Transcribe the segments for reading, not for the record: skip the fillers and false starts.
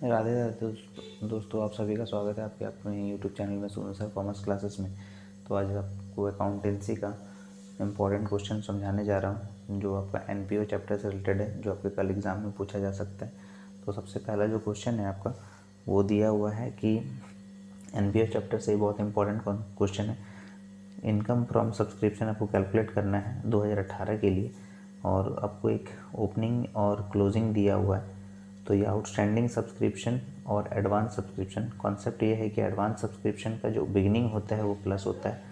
राधे राधे दोस्तों, आप सभी का स्वागत है आपके अपने यूट्यूब चैनल में सोनू सर कॉमर्स क्लासेस में। तो आज आपको अकाउंटेंसी का इम्पोर्टेंट क्वेश्चन समझाने जा रहा हूँ जो आपका एनपीओ चैप्टर से रिलेटेड है, जो आपके कल एग्ज़ाम में पूछा जा सकता है। तो सबसे पहला जो क्वेश्चन है आपका वो दिया हुआ है कि एनपीओ चैप्टर से बहुत इंपॉर्टेंट क्वेश्चन है। इनकम फ्रॉम सब्सक्रिप्शन आपको कैलकुलेट करना है 2018 के लिए, और आपको एक ओपनिंग और क्लोजिंग दिया हुआ है। तो ये आउटस्टैंडिंग सब्सक्रिप्शन और एडवांस सब्सक्रिप्शन, कॉन्सेप्ट ये है कि एडवांस सब्सक्रिप्शन का जो बिगिनिंग होता है वो प्लस होता है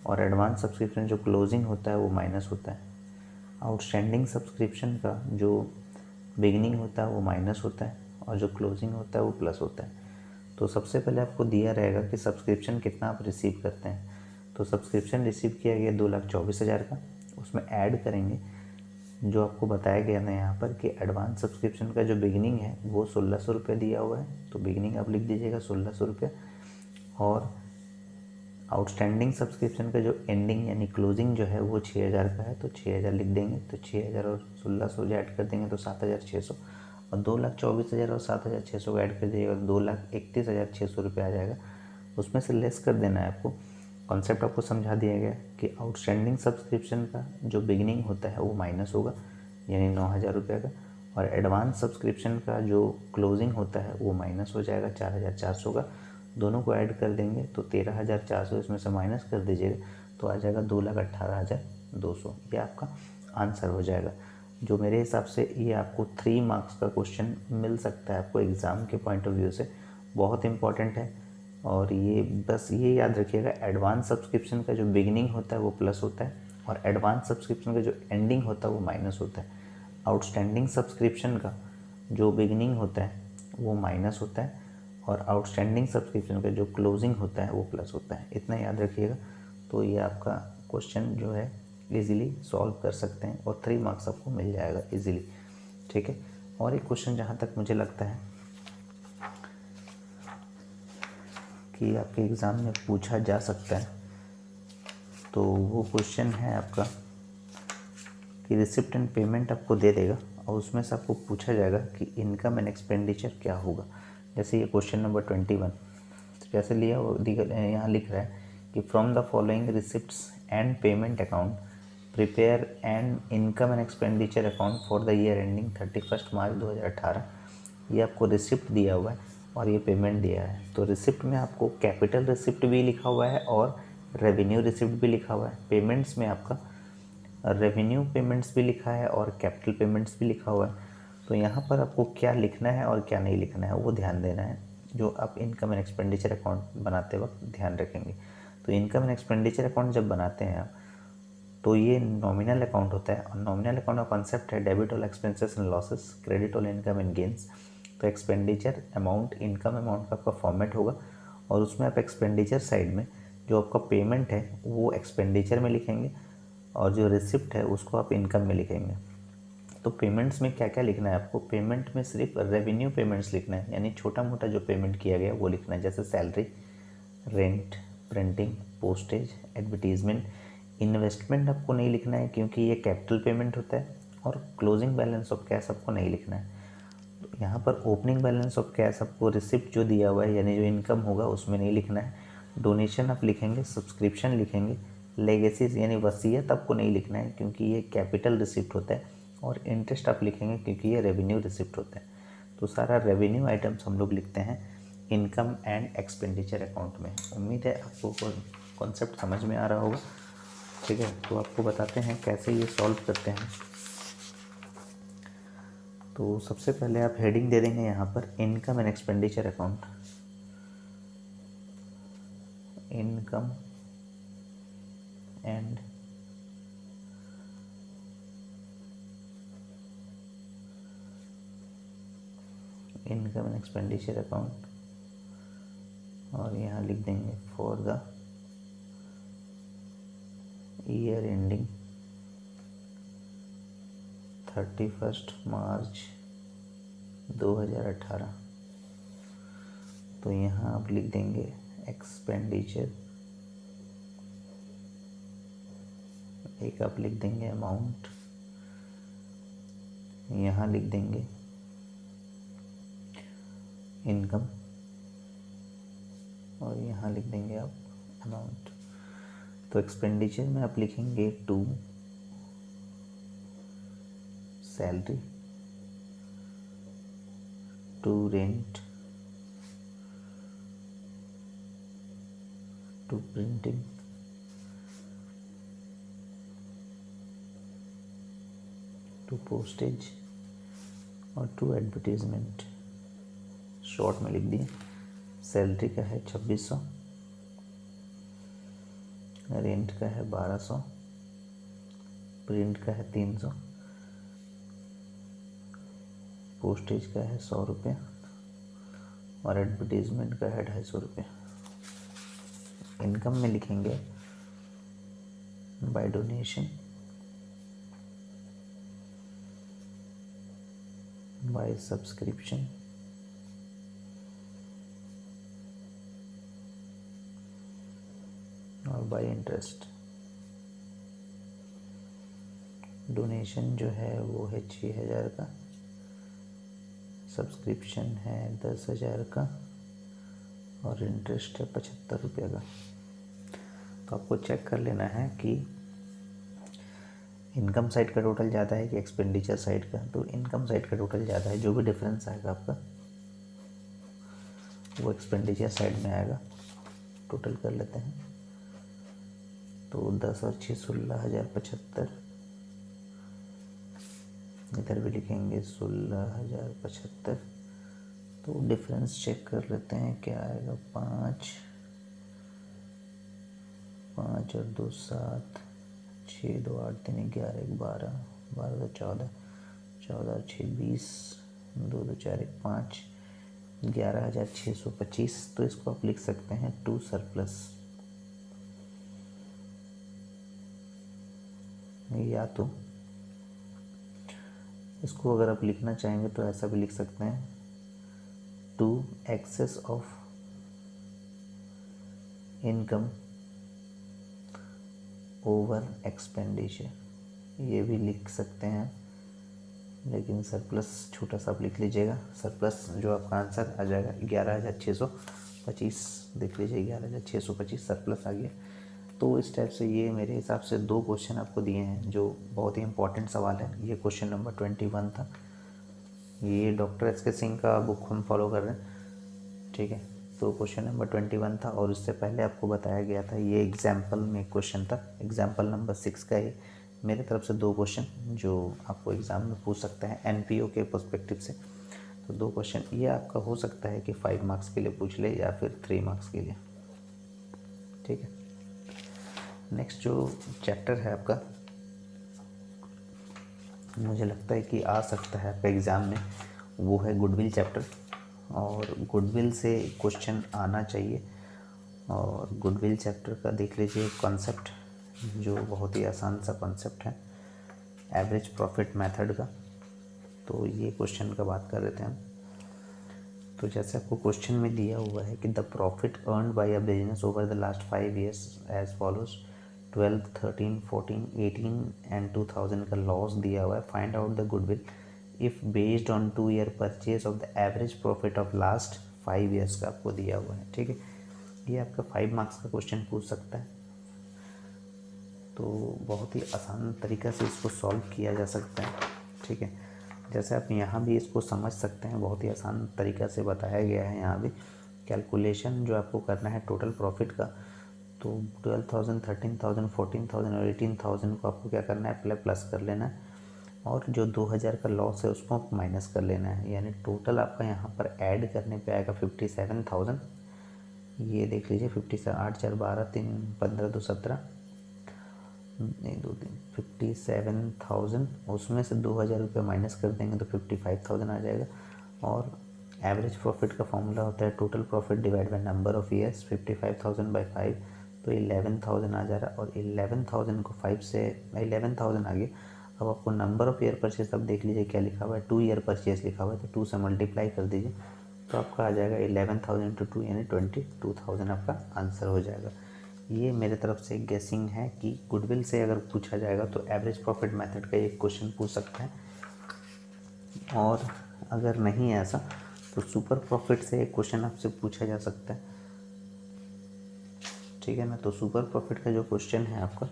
और एडवांस सब्सक्रिप्शन जो क्लोजिंग होता है वो माइनस होता है। आउटस्टैंडिंग सब्सक्रिप्शन का जो बिगिनिंग होता है वो माइनस होता है और जो क्लोजिंग होता है वो प्लस होता है। तो सबसे पहले आपको दिया रहेगा कि सब्सक्रिप्शन कितना आप रिसीव करते हैं। तो सब्सक्रिप्शन रिसीव किया गया 2,24,000 का, उसमें ऐड करेंगे जो आपको बताया गया ना यहाँ पर कि एडवांस सब्सक्रिप्शन का जो बिगिनिंग है वो 1,600 रुपये दिया हुआ है। तो बिगिनिंग आप लिख दीजिएगा 1,600 रुपये, और आउटस्टैंडिंग सब्सक्रिप्शन का जो एंडिंग यानी क्लोजिंग जो है वो 6,000 का है। तो 6,000 लिख देंगे। तो 6,000 और 1,600 जो ऐड कर देंगे तो 7,600, और 2,24,000 और 7,600 को ऐड कर दीजिएगा तो 2,31,600 रुपये आ जाएगा। उसमें से लेस कर देना है आपको। कॉन्सेप्ट आपको समझा दिया गया कि आउटस्टैंडिंग सब्सक्रिप्शन का जो बिगिनिंग होता है वो माइनस होगा यानी 9,000 रुपये का, और एडवांस सब्सक्रिप्शन का जो क्लोजिंग होता है वो माइनस हो जाएगा 4,400 का। दोनों को ऐड कर देंगे तो 13,400 इसमें से माइनस कर दीजिएगा तो आ जाएगा 2,18,200। ये आपका आंसर हो जाएगा, जो मेरे हिसाब से ये आपको 3 मार्क्स का क्वेश्चन मिल सकता है आपको एग्ज़ाम के पॉइंट ऑफ व्यू से। बहुत इंपॉर्टेंट है। और ये बस ये याद रखिएगा, एडवांस सब्सक्रिप्शन का जो बिगिनिंग होता है वो प्लस होता है और एडवांस सब्सक्रिप्शन का जो एंडिंग होता है वो माइनस होता है। आउटस्टैंडिंग सब्सक्रिप्शन का जो बिगिनिंग होता है वो माइनस होता है और आउटस्टैंडिंग सब्सक्रिप्शन का जो क्लोजिंग होता है वो प्लस होता है। इतना याद रखिएगा। तो ये आपका क्वेश्चन जो है इजीली सॉल्व कर सकते हैं और 3 मार्क्स आपको मिल जाएगा इजीली। ठीक है। और एक क्वेश्चन जहाँ तक मुझे लगता है कि आपके एग्ज़ाम में पूछा जा सकता है, तो वो क्वेश्चन है आपका कि रिसिप्ट एंड पेमेंट आपको दे देगा और उसमें से आपको पूछा जाएगा कि इनकम एंड एक्सपेंडिचर क्या होगा। जैसे ये क्वेश्चन नंबर 21 जैसे लिया वो यहाँ लिख रहा है कि from the following receipts and payment account prepare and income and expenditure account for the year ending 31 मार्च 2018। ये आपको रिसिप्ट दिया हुआ है और ये पेमेंट दिया है। तो रिसिप्ट में आपको कैपिटल रिसिप्ट भी लिखा हुआ है और रेवेन्यू रिसिप्ट भी लिखा हुआ है। पेमेंट्स में आपका रेवेन्यू पेमेंट्स भी लिखा है और कैपिटल पेमेंट्स भी लिखा हुआ है। तो यहाँ पर आपको क्या लिखना है और क्या नहीं लिखना है वो ध्यान देना है, जो आप इनकम एंड एक्सपेंडिचर अकाउंट बनाते वक्त ध्यान रखेंगे। तो इनकम एंड एक्सपेंडिचर अकाउंट जब बनाते हैं आप, तो ये नॉमिनल अकाउंट होता है और नॉमिनल अकाउंट का कॉन्सेप्ट है debit all expenses and losses, credit all income and gains. तो एक्सपेंडिचर अमाउंट इनकम अमाउंट का आपका फॉर्मेट होगा और उसमें आप एक्सपेंडिचर साइड में जो आपका पेमेंट है वो एक्सपेंडिचर में लिखेंगे और जो रिसिप्ट है उसको आप इनकम में लिखेंगे। तो पेमेंट्स में क्या क्या लिखना है आपको? पेमेंट में सिर्फ रेवेन्यू पेमेंट्स लिखना है, यानी छोटा मोटा जो पेमेंट किया गया वो लिखना है, जैसे salary, rent, printing, postage, advertisement. Investment आपको नहीं लिखना है क्योंकि ये कैपिटल पेमेंट होता है, और क्लोजिंग बैलेंस ऑफ कैश आपको नहीं लिखना है। तो यहाँ पर ओपनिंग बैलेंस ऑफ कैश आपको रिसिप्ट जो दिया हुआ है यानी जो इनकम होगा उसमें नहीं लिखना है। डोनेशन आप लिखेंगे, सब्सक्रिप्शन लिखेंगे, लेगेसीज यानी वसीयत आपको नहीं लिखना है क्योंकि ये कैपिटल रिसिप्ट होता है, और इंटरेस्ट आप लिखेंगे क्योंकि ये रेवेन्यू रिसिप्ट होता है। तो सारा रेवेन्यू आइटम्स हम लोग लिखते हैं इनकम एंड एक्सपेंडिचर अकाउंट में। उम्मीद है आपको कॉन्सेप्ट समझ में आ रहा होगा। ठीक है, तो आपको बताते हैं कैसे ये सॉल्व करते हैं। तो सबसे पहले आप हेडिंग दे देंगे यहाँ पर income and expenditure account. Income and income and expenditure account, और यहाँ लिख देंगे फॉर द ईयर एंडिंग 31 मार्च 2018। तो यहाँ आप लिख देंगे एक्सपेंडिचर, एक आप लिख देंगे अमाउंट, यहाँ लिख देंगे इनकम, और यहाँ लिख देंगे आप अमाउंट। तो एक्सपेंडिचर में आप लिखेंगे to salary, to rent, to printing, to postage और टू एडवर्टीजमेंट। शॉर्ट में लिख दिए। सैलरी का है 2600, रेंट का है 1200, प्रिंट का है 300, पोस्टेज का है 100 रुपये और एडवर्टीजमेंट का है 250 रुपये। इनकम में लिखेंगे बाय डोनेशन, बाय सब्सक्रिप्शन, और बाय इंटरेस्ट। डोनेशन जो है वो है 6000 का, सब्सक्रिप्शन है 10,000 का और इंटरेस्ट है 75 रुपये का। तो आपको चेक कर लेना है कि इनकम साइड का टोटल ज़्यादा है कि एक्सपेंडिचर साइड का। तो इनकम साइड का टोटल ज़्यादा है, जो भी डिफरेंस आएगा आपका वो एक्सपेंडिचर साइड में आएगा। टोटल कर लेते हैं। तो 10 और 6 16,075, इधर भी लिखेंगे 16,075। तो डिफरेंस चेक कर लेते हैं क्या आएगा। 5 और 2 7, 6 2 8 3 11 1 12, 12 2 14, 14 और 6 20, 2 2 4 1 5, 11,625। तो इसको आप लिख सकते हैं टू सरप्लस, या तो इसको अगर आप लिखना चाहेंगे तो ऐसा भी लिख सकते हैं, to excess of income over expenditure, ये भी लिख सकते हैं। लेकिन सरप्लस छोटा सा आप लिख लीजिएगा। सरप्लस जो आपका आंसर आ जाएगा 11,625, देख लीजिए 11,625 सरप्लस आ गया। तो इस टाइप से ये मेरे हिसाब से 2 क्वेश्चन आपको दिए हैं जो बहुत ही इंपॉर्टेंट सवाल है। ये क्वेश्चन नंबर 21 था। ये डॉक्टर एस के सिंह का बुक हम फॉलो कर रहे हैं, ठीक है। तो क्वेश्चन नंबर 21 था और उससे पहले आपको बताया गया था ये एग्जाम्पल में क्वेश्चन था। एग्जाम्पल नंबर 6 का ये मेरे तरफ से 2 क्वेश्चन जो आपको एग्ज़ाम में पूछ सकते हैं एनपीओ के पर्सपेक्टिव से। तो 2 क्वेश्चन ये आपका हो सकता है कि 5 मार्क्स के लिए पूछ ले या फिर 3 मार्क्स के लिए, ठीक है। नेक्स्ट जो चैप्टर है आपका, मुझे लगता है कि आ सकता है आपका एग्ज़ाम में, वो है गुडविल चैप्टर। और गुडविल से क्वेश्चन आना चाहिए। और गुडविल चैप्टर का देख लीजिए कॉन्सेप्ट, जो बहुत ही आसान सा कॉन्सेप्ट है एवरेज प्रॉफिट मेथड का। तो ये क्वेश्चन का बात कर रहे थे हम। तो जैसे आपको क्वेश्चन में दिया हुआ है कि the profit earned by a business over the last 5 years as follows, 12, 13, 14, 18 and 2000 का लॉस दिया हुआ है। Find out the goodwill if based on 2 year purchase of the average profit of last 5 years का आपको दिया हुआ है, ठीक है। ये आपका 5 मार्क्स का क्वेश्चन पूछ सकता है। तो बहुत ही आसान तरीक़ा से इसको सॉल्व किया जा सकता है, ठीक है। जैसे आप यहाँ भी इसको समझ सकते हैं, बहुत ही आसान तरीक़ा से बताया गया है। यहाँ भी कैलकुलेशन जो आपको करना है टोटल प्रॉफिट का, तो 12,000, 13,000, 14,000 और 18,000 को आपको क्या करना है, प्लस कर लेना है। और जो 2,000 का लॉस है उसको आप माइनस कर लेना है। यानी टोटल आपका यहाँ पर ऐड करने पे आएगा 57,000। ये देख लीजिए 57, 8 4 12, 3 15 2 17, 1 2 3 57,000। उसमें से 2,000 रुपये माइनस कर देंगे तो 55,000 आ जाएगा। और एवरेज प्रॉफिट का फॉर्मूला होता है total profit divide by number of years, 55,000 by 5 तो 11,000 आ जा रहा है। और 11,000 को 5 से 11,000 आ गया। अब आपको नंबर ऑफ ईयर परचेज अब देख लीजिए क्या लिखा हुआ है, 2 year परचेज लिखा हुआ है। तो 2 से मल्टीप्लाई कर दीजिए तो आपका आ जाएगा 11,000 × 2 यानी 22,000 आपका आंसर हो जाएगा। ये मेरे तरफ से एक गेसिंग है कि गुडविल से अगर पूछा जाएगा तो एवरेज प्रॉफिट मेथड का एक क्वेश्चन पूछ सकता है। और अगर नहीं है ऐसा तो सुपर प्रॉफिट से एक क्वेश्चन आपसे पूछा जा सकता है, ठीक है ना। तो सुपर प्रॉफिट का जो क्वेश्चन है आपका,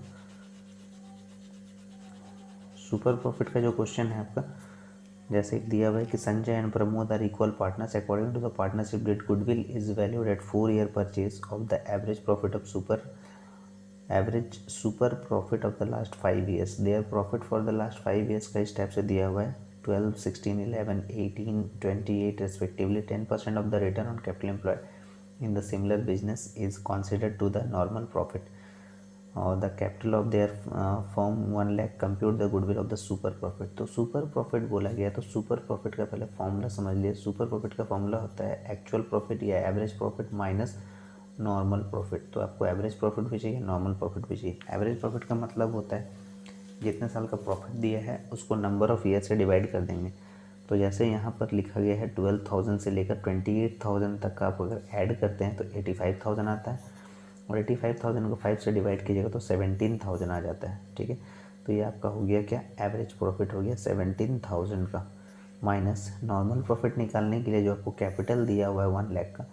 सुपर प्रॉफिट का जो क्वेश्चन है आपका, जैसे दिया हुआ है कि Sanjay and Pramod are equal partners, according to the partnership deed goodwill is valued at 4 year purchase of the average profit of super profit of the last 5 years। Their profit for the last 5 years का इस type से दिया हुआ है 12, 16, 11, 18, 28 respectively. 10% of the return on capital employed in the similar business is considered to the normal profit और the capital of their form 1 lakh, compute the goodwill of the super profit. तो super profit बोला गया, तो super profit का पहले formula समझ लिए। Super profit का फॉर्मूला होता है एक्चुअल प्रॉफिट या average profit minus normal profit. तो आपको एवरेज प्रॉफिट भी चाहिए, नॉर्मल प्रॉफिट भी चाहिए। एवरेज प्रॉफिट का मतलब होता है जितने साल का प्रॉफिट दिया है उसको नंबर ऑफ़ ईयर से डिवाइड कर देंगे। तो जैसे यहाँ पर लिखा गया है 12,000 से लेकर 28,000 तक का आप अगर ऐड करते हैं तो 85,000 आता है, और 85,000 को 5 से डिवाइड कीजिएगा तो 17,000 आ जाता है, ठीक है। तो ये आपका हो गया क्या, एवरेज प्रॉफिट हो गया 17,000 का, माइनस नॉर्मल प्रॉफिट निकालने के लिए जो आपको कैपिटल दिया हुआ है 1 लाख का,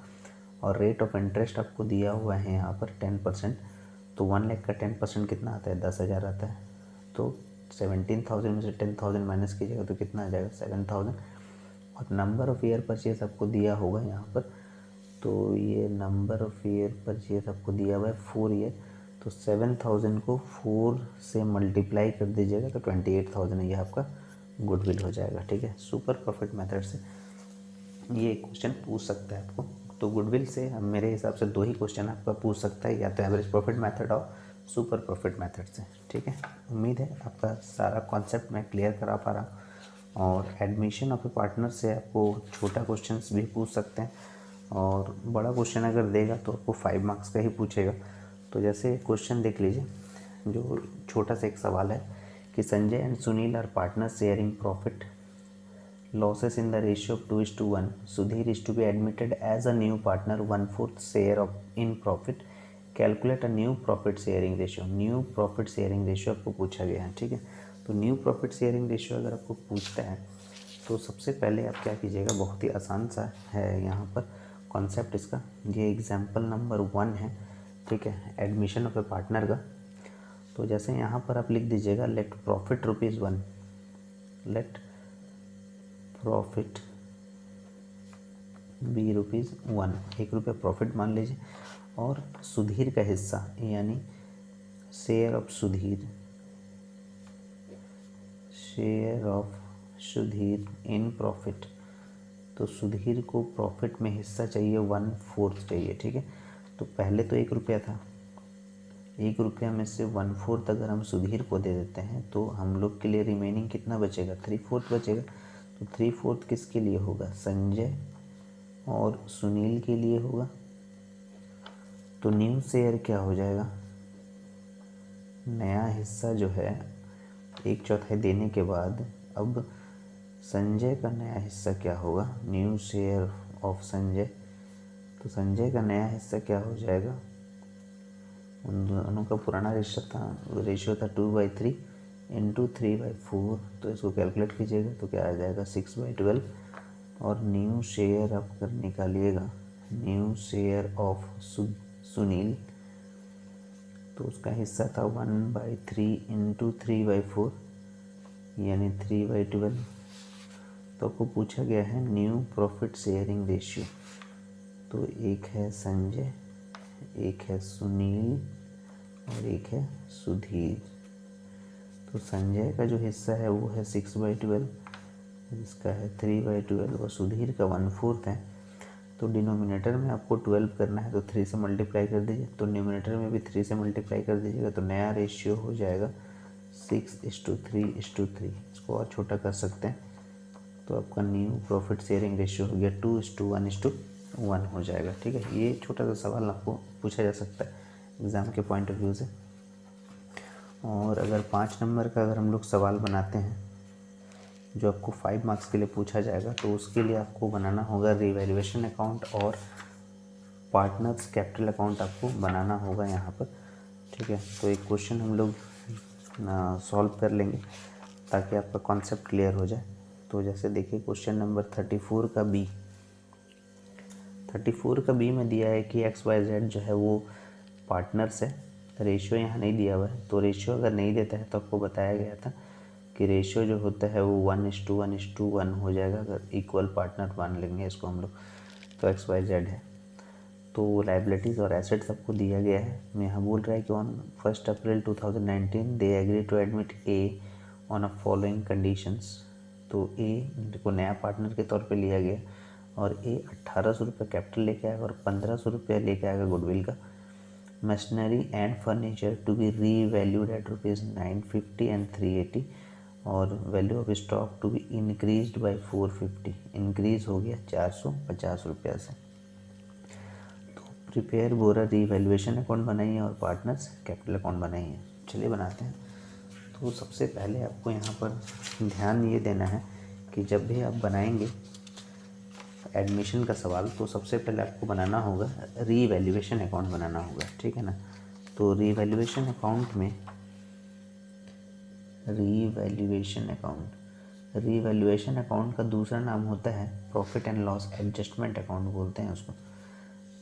और रेट ऑफ इंटरेस्ट आपको दिया हुआ है यहाँ पर 10%। तो 1 लाख का 10% कितना आता है, 10,000 आता है। तो 17,000 में से 10,000 माइनस कीजिएगा तो कितना आ जाएगा, 7,000। और नंबर ऑफ़ ईयर परचेज आपको दिया होगा यहाँ पर, तो ये नंबर ऑफ़ ईयर परचेज आपको दिया हुआ है 4 year। तो 7,000 को 4 से मल्टीप्लाई कर दीजिएगा तो 28,000 ये आपका गुडविल हो जाएगा, ठीक है। सुपर प्रॉफिट मेथड से ये क्वेश्चन पूछ सकता है आपको। तो गुडविल से मेरे हिसाब से 2 ही क्वेश्चन आपका पूछ सकता है, या तो एवरेज प्रॉफिट मेथड और सुपर प्रॉफिट मेथड से, ठीक है। उम्मीद है आपका सारा कॉन्सेप्ट मैं क्लियर करा पा रहा हूँ। और एडमिशन ऑफ ए पार्टनर से आपको छोटा क्वेश्चंस भी पूछ सकते हैं, और बड़ा क्वेश्चन अगर देगा तो आपको 5 मार्क्स का ही पूछेगा। तो जैसे क्वेश्चन देख लीजिए, जो छोटा सा एक सवाल है कि Sanjay and Sunil are partner sharing profit losses in the ratio of 2:1. Sudhir is to be admitted as a new partner 1/4 share of in profit. Calculate a new profit sharing ratio. New profit sharing ratio आपको पूछा गया है, ठीक है। तो new profit sharing ratio अगर आपको पूछता है तो सबसे पहले आप क्या कीजिएगा, बहुत ही आसान सा है यहाँ पर कॉन्सेप्ट इसका। ये एग्जाम्पल नंबर 1 है, ठीक है, एडमिशन ऑफ ए पार्टनर का। तो जैसे यहाँ पर आप लिख दीजिएगा let profit ₹1, let profit be ₹1, ₹1 profit मान लीजिए, और सुधीर का हिस्सा यानी share of Sudhir, share of Sudhir in profit. तो सुधीर को प्रॉफिट में हिस्सा चाहिए 1/4 चाहिए, ठीक है। तो पहले तो ₹1 था, ₹1 में से 1/4 अगर हम सुधीर को दे देते हैं तो हम लोग के लिए रिमेनिंग कितना बचेगा, 3/4 बचेगा। तो 3/4 किसके लिए होगा, संजय और सुनील के लिए होगा। तो न्यू शेयर क्या हो जाएगा, नया हिस्सा जो है 1/4 देने के बाद अब संजय का नया हिस्सा क्या होगा, न्यू शेयर ऑफ संजय। तो संजय का नया हिस्सा क्या हो जाएगा, उन दोनों का पुराना रेशियो था 2/3 इंटू 3/4। तो इसको कैलकुलेट कीजिएगा तो क्या आ जाएगा 6/12। और न्यू शेयर आप अगर निकालिएगा, न्यू शेयर ऑफ सुनील, तो उसका हिस्सा था 1/3 इंटू 3/4 यानी 3/12। तो आपको पूछा गया है न्यू प्रॉफिट शेयरिंग रेशियो। तो एक है संजय, एक है सुनील और एक है सुधीर। तो संजय का जो हिस्सा है वो है 6/12, इसका है 3/12 और सुधीर का 1/4 है। तो डिनोमिनेटर में आपको 12 करना है तो 3 से मल्टीप्लाई कर दीजिए, तो न्यूमिनेटर में भी 3 से मल्टीप्लाई कर दीजिएगा तो नया रेशियो हो जाएगा 6:3:3। इसको और छोटा कर सकते हैं तो आपका न्यू प्रॉफिट शेयरिंग रेशियो हो गया 2:1:1 हो जाएगा, ठीक है। ये छोटा सा सवाल आपको पूछा जा सकता है एग्ज़ाम के पॉइंट ऑफ व्यू से। और अगर 5 नंबर का अगर हम लोग सवाल बनाते हैं जो आपको 5 मार्क्स के लिए पूछा जाएगा, तो उसके लिए आपको बनाना होगा रिवैल्यूएशन अकाउंट और पार्टनर्स कैपिटल अकाउंट आपको बनाना होगा यहाँ पर, ठीक है। तो एक क्वेश्चन हम लोग सॉल्व कर लेंगे ताकि आपका कॉन्सेप्ट क्लियर हो जाए। तो जैसे देखिए क्वेश्चन नंबर 34 का बी, 34 का बी में दिया है कि XYZ जो है वो पार्टनर्स है, रेशियो यहाँ नहीं दिया हुआ है। तो रेशियो अगर नहीं देता है तो आपको बताया गया था कि रेशियो जो होता है वो 1:1:1 हो जाएगा अगर इक्वल पार्टनर मान लेंगे इसको हम लोग। तो XYZ है। तो लाइबिलिटीज़ और एसेट्स आपको दिया गया है। मैं यहाँ बोल रहा है कि on 1 April 2019 they agree to admit A on a following conditions. तो ए को नया पार्टनर के तौर पे लिया गया और ए 1800 रुपये कैपिटल लेके आएगा और 1500 रुपये लेके आएगा गुडविल का। Machinery and furniture to be revalued at ₹950 and 380 और value of stock to be increased by 450, increase हो गया 450 रुपया से। तो प्रिपेयर बोरा रीवैल्यूएशन अकाउंट बनाइए और पार्टनर्स कैपिटल अकाउंट बनाइए। चलिए बनाते हैं। तो सबसे पहले आपको यहाँ पर ध्यान ये देना है कि जब भी आप बनाएंगे एडमिशन का सवाल तो सबसे पहले आपको बनाना होगा रीवैल्यूएशन अकाउंट बनाना होगा, ठीक है ना। तो रीवैल्यूएशन अकाउंट में रीवैल्यूएशन अकाउंट का दूसरा नाम होता है profit and loss adjustment account बोलते हैं उसको।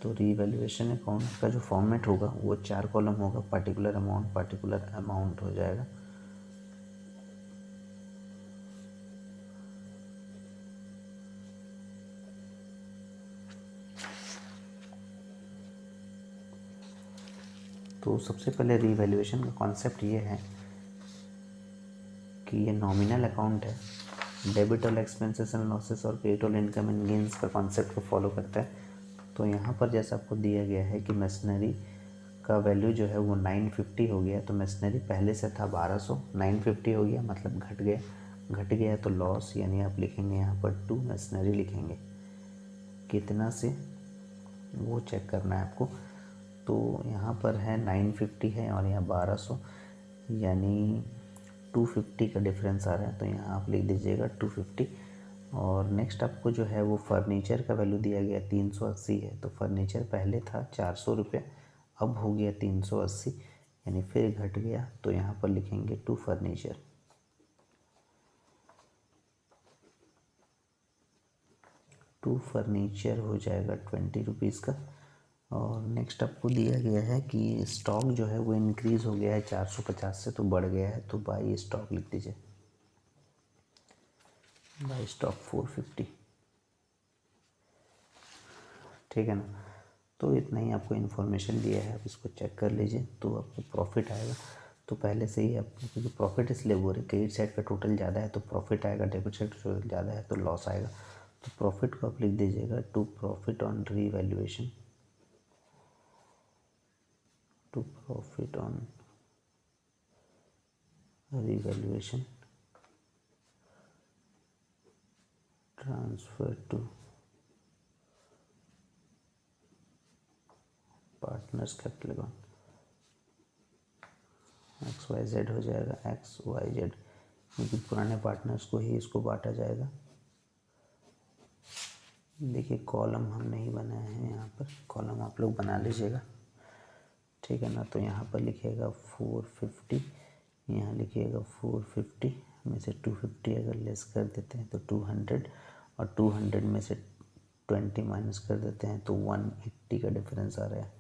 तो रीवैल्यूएशन अकाउंट का जो फॉर्मेट होगा वो 4 कॉलम होगा, पर्टिकुलर अमाउंट हो जाएगा। तो सबसे पहले रीवैल्यूएशन का कॉन्सेप्ट ये है कि ये नॉमिनल अकाउंट है, debit all expenses and losses और credit all income and gains का कॉन्सेप्ट को फॉलो करता है। तो यहाँ पर जैसा आपको दिया गया है कि मशीनरी का वैल्यू जो है वो 950 हो गया। तो मशीनरी पहले से था 1200, 950 हो गया मतलब घट गया तो लॉस, यानी आप लिखेंगे यहाँ पर 2 मशीनरी लिखेंगे। कितना से वो चेक करना है आपको। तो यहाँ पर है 950 है और यहाँ 1200, यानी 250 का डिफरेंस आ रहा है। तो यहाँ आप लिख दीजिएगा 250। और नेक्स्ट आपको जो है वो फर्नीचर का वैल्यू दिया गया 380 है। तो फर्नीचर पहले था 400 रुपये, अब हो गया 380, यानी फिर घट गया। तो यहाँ पर लिखेंगे टू फर्नीचर। टू फर्नीचर हो जाएगा 20 रुपीज़ का। और नेक्स्ट आपको दिया गया है कि स्टॉक जो है वो इंक्रीज़ हो गया है 450 से, तो बढ़ गया है। तो बाई स्टॉक लिख दीजिए, बाई स्टॉक 450, ठीक है ना। तो इतना ही आपको इन्फॉर्मेशन दिया है, आप इसको चेक कर लीजिए तो आपको प्रॉफिट आएगा। तो पहले से ही आप, क्योंकि प्रॉफिट इसलिए बोल रहे, क्रेडिट साइड का टोटल ज़्यादा है तो प्रॉफिट आएगा, डेबिट साइड का टोटल ज़्यादा है तो लॉस आएगा। तो प्रॉफिट को आप लिख दीजिएगा to profit on revaluation, to profit on revaluation transfer to partners capital account. XYZ हो जाएगा XYZ, क्योंकि पुराने पार्टनर्स को ही इसको बांटा जाएगा। देखिए कॉलम हम नहीं बनाए हैं, यहाँ पर कॉलम आप लोग बना लीजिएगा, ठीक है ना। तो यहाँ पर लिखिएगा 450, यहाँ लिखिएगा 450 में से 250 अगर लेस कर देते हैं तो 200, और 200 में से 20 माइनस कर देते हैं तो 180 का डिफरेंस आ रहा है।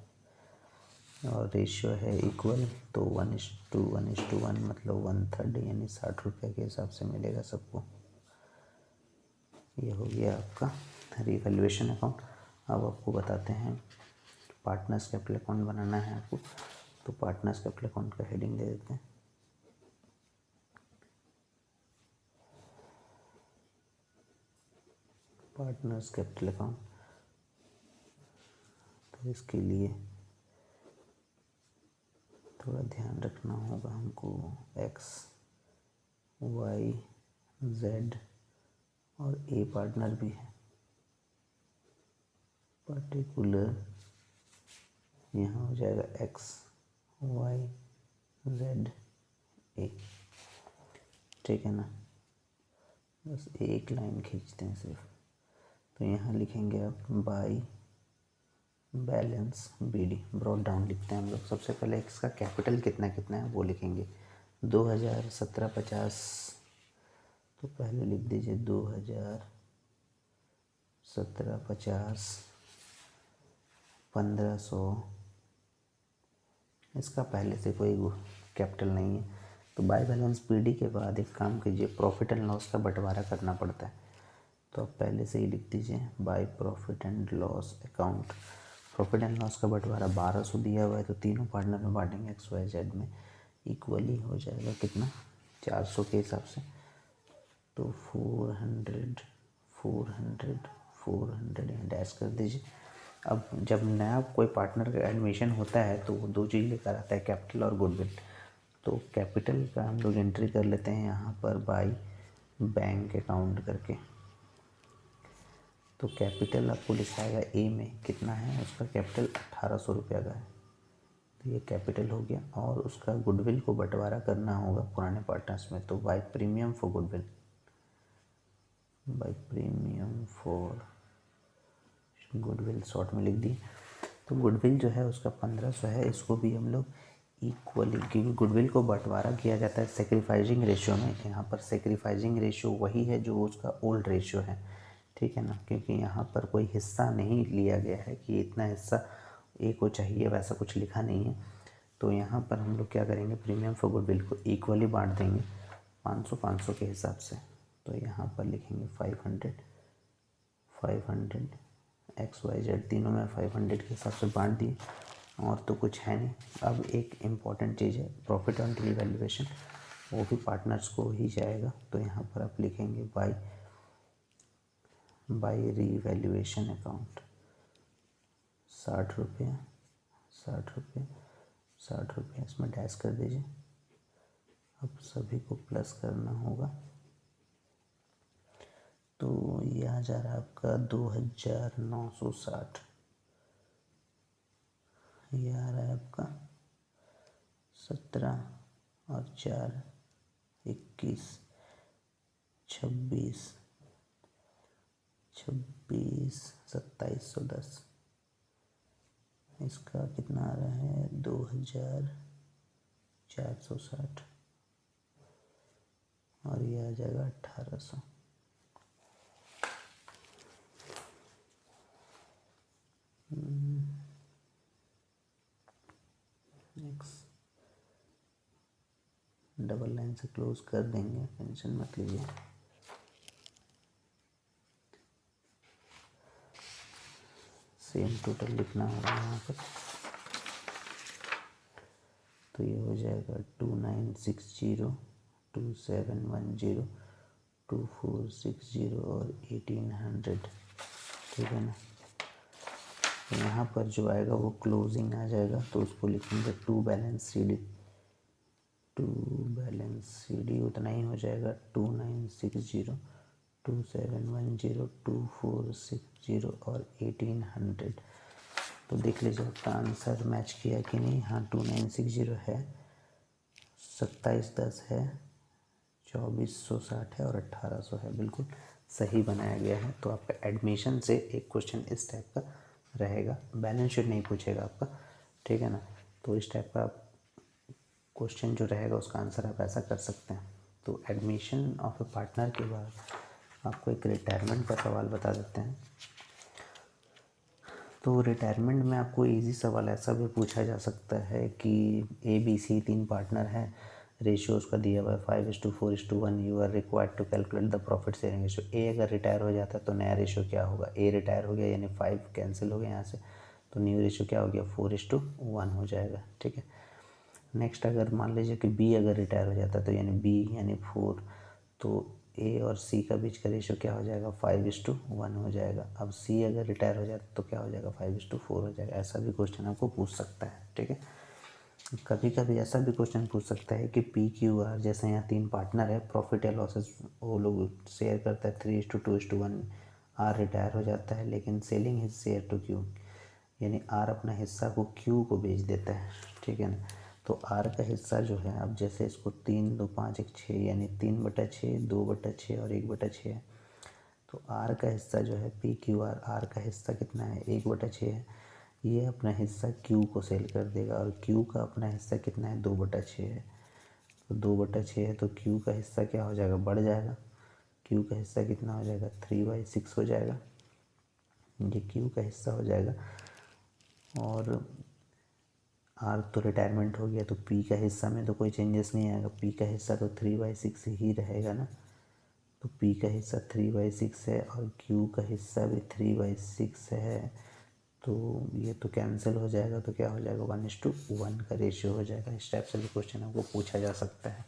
और रेशियो है इक्वल, तो 1:1:1 मतलब 1/3, यानी 60 रुपये के हिसाब से मिलेगा सबको। ये हो गया आपका रीवैल्यूएशन अकाउंट। अब आपको बताते हैं पार्टनर्स कैपिटल अकाउंट बनाना है आपको। तो पार्टनर्स कैपिटल अकाउंट का हेडिंग दे देते हैं, पार्टनर्स कैपिटल अकाउंट। तो इसके लिए थोड़ा ध्यान रखना होगा हमको, XYZ और ए पार्टनर भी है, पर्टिकुलर यहाँ हो जाएगा XYZ ए, ठीक है ना। बस एक लाइन खींचते हैं सिर्फ। तो यहाँ लिखेंगे आप by balance BD, brought down लिखते हैं हम लोग। सबसे पहले इसका कैपिटल कितना है वो लिखेंगे, 2017-50। तो पहले लिख दीजिए 2017-50 1500, इसका पहले से कोई कैपिटल नहीं है, तो बाय बैलेंस पीडी के बाद एक काम कीजिए, प्रॉफिट एंड लॉस का बंटवारा करना पड़ता है। तो आप पहले से ही लिख दीजिए by profit and loss account. Profit and loss का बंटवारा 1200 दिया हुआ है, तो तीनों पार्टनर में बांटेंगे XYZ में, इक्वली हो जाएगा कितना, 400 के हिसाब से। तो 400 400 400 यहाँ डैश कर दीजिए। अब जब नया कोई पार्टनर का एडमिशन होता है तो वो दो चीज़ लेकर आता है, कैपिटल और गुडविल। तो कैपिटल का हम लोग एंट्री कर लेते हैं यहाँ पर बाय बैंक अकाउंट करके। तो कैपिटल आपको लिखाएगा ए में, कितना है उसका कैपिटल, 1800 रुपये का है, तो ये कैपिटल हो गया। और उसका गुडविल को बंटवारा करना होगा पुराने पार्टनर्स में, तो by premium for goodwill, by premium for goodwill short में लिख दिए। तो गुडविल जो है उसका 1500 है, इसको भी हम लोग इक्वली, क्योंकि गुडविल को बंटवारा किया जाता है सेक्रीफाइजिंग रेशियो में। यहाँ पर सेक्रीफाइजिंग रेशियो वही है जो उसका ओल्ड रेशियो है, ठीक है ना, क्योंकि यहाँ पर कोई हिस्सा नहीं लिया गया है कि इतना हिस्सा ए को चाहिए, वैसा कुछ लिखा नहीं है। तो यहाँ पर हम लोग क्या करेंगे, प्रीमियम फॉर गुडविल को इक्वली बांट देंगे 500 के हिसाब से। तो यहाँ पर लिखेंगे 500 XYZ, तीनों में 500 के हिसाब से बांट दिए, और तो कुछ है नहीं। अब एक इम्पॉर्टेंट चीज़ है प्रॉफिट ऑन रीवैल्यूएशन, वो भी पार्टनर्स को ही जाएगा। तो यहाँ पर आप लिखेंगे बाय रीवैल्यूएशन अकाउंट, 60 रुपये 60 रुपये इसमें डैश कर दीजिए। अब सभी को प्लस करना होगा, तो ये आ जा रहा है आपका 2960, ये आ रहा है आपका 17 और 4 21 26 2710। इसका कितना आ रहा है, 2460, और ये आ जाएगा 1800। नेक्स्ट डबल लाइन से क्लोज कर देंगे, टेंशन मत लीजिए। सेम टोटल लिखना होगा यहाँ पर, तो ये हो जाएगा 2960 2710 2460 और 1800, ठीक है ना। तो यहाँ पर जो आएगा वो क्लोजिंग आ जाएगा, तो उसको लिखेंगे टू बैलेंस सी डी उतना ही हो जाएगा, 2960 2710 2460 और 1800। तो देख लीजिए आपका आंसर मैच किया कि नहीं। हाँ 2960 है, 2710 है, 2460 है और 1800 है, बिल्कुल सही बनाया गया है। तो आपका एडमिशन से एक क्वेश्चन इस टाइप का रहेगा, बैलेंस शीट नहीं पूछेगा आपका, ठीक है ना। तो इस टाइप का क्वेश्चन जो रहेगा उसका आंसर आप ऐसा कर सकते हैं। तो एडमिशन ऑफ ए पार्टनर के बाद आपको एक रिटायरमेंट का सवाल बता देते हैं। तो रिटायरमेंट में आपको इजी सवाल ऐसा भी पूछा जा सकता है कि ABC 3 पार्टनर हैं, रेशियो उसका दिया हुआ है 5:4:1, you are required to calculate the profit sharing ratio. A अगर रिटायर हो जाता है तो नया रेशियो क्या होगा, ए रिटायर हो गया यानी 5 कैंसिल हो गया यहाँ से, तो न्यू रेशियो क्या हो गया, 4:1 हो जाएगा, ठीक है। नेक्स्ट अगर मान लीजिए कि बी अगर रिटायर हो जाता है तो यानी बी यानी 4, तो ए और सी का बीच का रेशियो क्या हो जाएगा, 5:1 हो जाएगा। अब सी अगर रिटायर हो जाता तो क्या हो जाएगा, 5:4 हो जाएगा। ऐसा भी क्वेश्चन आपको पूछ सकता है, ठीक है। कभी कभी ऐसा भी क्वेश्चन पूछ सकता है कि PQR, जैसे यहाँ 3 पार्टनर है, प्रॉफिट या लॉसेस वो लोग शेयर करता है 3:2:1, आर रिटायर हो जाता है लेकिन selling his share to Q, यानी आर अपना हिस्सा को क्यू को बेच देता है, ठीक है ना। तो आर का हिस्सा जो है, अब जैसे इसको 3 2 5 1 6 यानी 3/6 2/6 और 1/6 है, तो आर का हिस्सा जो है PQR, आर का हिस्सा कितना है, 1/6 है। ये अपना हिस्सा क्यू को सेल कर देगा, और क्यू का अपना हिस्सा कितना है, 2/6 है। तो 2/6 है तो क्यू का हिस्सा क्या हो जाएगा, बढ़ जाएगा। क्यू का हिस्सा कितना हो जाएगा, 3/6 हो जाएगा, ये क्यू का हिस्सा हो जाएगा। और आर तो रिटायरमेंट हो गया, तो पी का हिस्सा में तो कोई चेंजेस नहीं आएगा, पी का हिस्सा तो 3/6 ही रहेगा ना, तो पी का हिस्सा 3/6 है और क्यू का हिस्सा भी 3/6 है, तो ये तो कैंसिल हो जाएगा, तो क्या हो जाएगा 1:1 का रेशियो हो जाएगा। इस टाइप से भी क्वेश्चन आपको पूछा जा सकता है।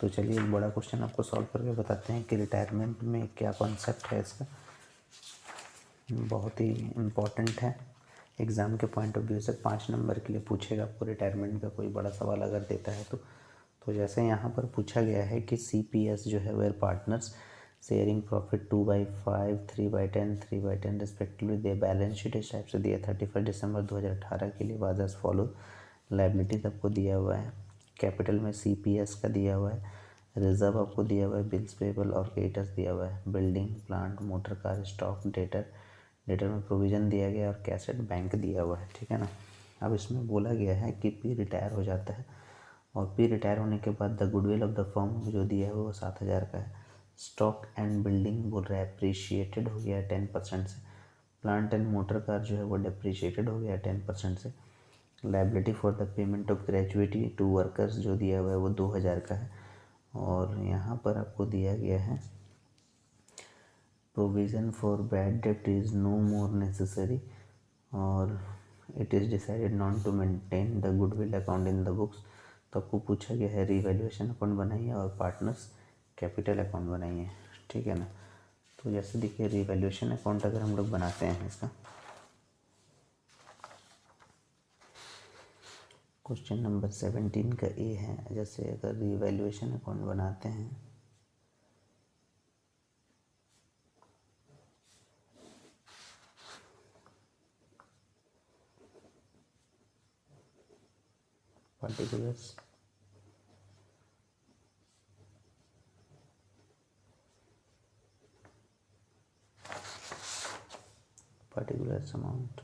तो चलिए एक बड़ा क्वेश्चन आपको सॉल्व करके बताते हैं कि रिटायरमेंट में क्या कॉन्सेप्ट है इसका। बहुत ही इम्पोर्टेंट है, एग्ज़ाम के पॉइंट ऑफ व्यू से 5 नंबर के लिए पूछेगा आपको रिटायरमेंट का कोई बड़ा सवाल अगर देता है तो जैसे यहाँ पर पूछा गया है कि CPS जो है where partners sharing profit 2/5, 3/10, 3/10 respectively their balance sheet इस टाइप से दिया 31 दिसंबर 2018 के लिए वाज एज फॉलो। लायबिलिटीज आपको दिया हुआ है, कैपिटल में CPS का दिया हुआ है, रिजर्व आपको दिया हुआ है, बिल्स पेबल और क्रेडिटर्स दिया हुआ है, building plant motor car stock debtor में प्रोविज़न दिया गया और कैसेट बैंक दिया हुआ है, ठीक है ना। अब इसमें बोला गया है कि पी रिटायर हो जाता है और पी रिटायर होने के बाद the goodwill of the firm जो दिया है वो 7,000 का है। स्टॉक एंड बिल्डिंग बोल रहा है अप्रिशिएटेड हो गया है 10% से, प्लांट एंड मोटर कार जो है वो डिप्रिशिएटेड हो गया है 10% से, liability for the payment of gratuity to workers जो दिया हुआ है वो 2,000 का है। और यहाँ पर आपको दिया गया है provision for bad debt is no more necessary और it is decided not to maintain the goodwill account in the books. तो आपको पूछा गया है रीवैल्यूएशन अकाउंट बनाइए और पार्टनर्स कैपिटल अकाउंट बनाइए, ठीक है ना। तो जैसे देखिए रीवैल्यूएशन अकाउंट अगर हम लोग बनाते हैं इसका, क्वेश्चन नंबर 17 का ए है, जैसे अगर रीवैल्यूएशन अकाउंट बनाते हैं particulars अमाउंट,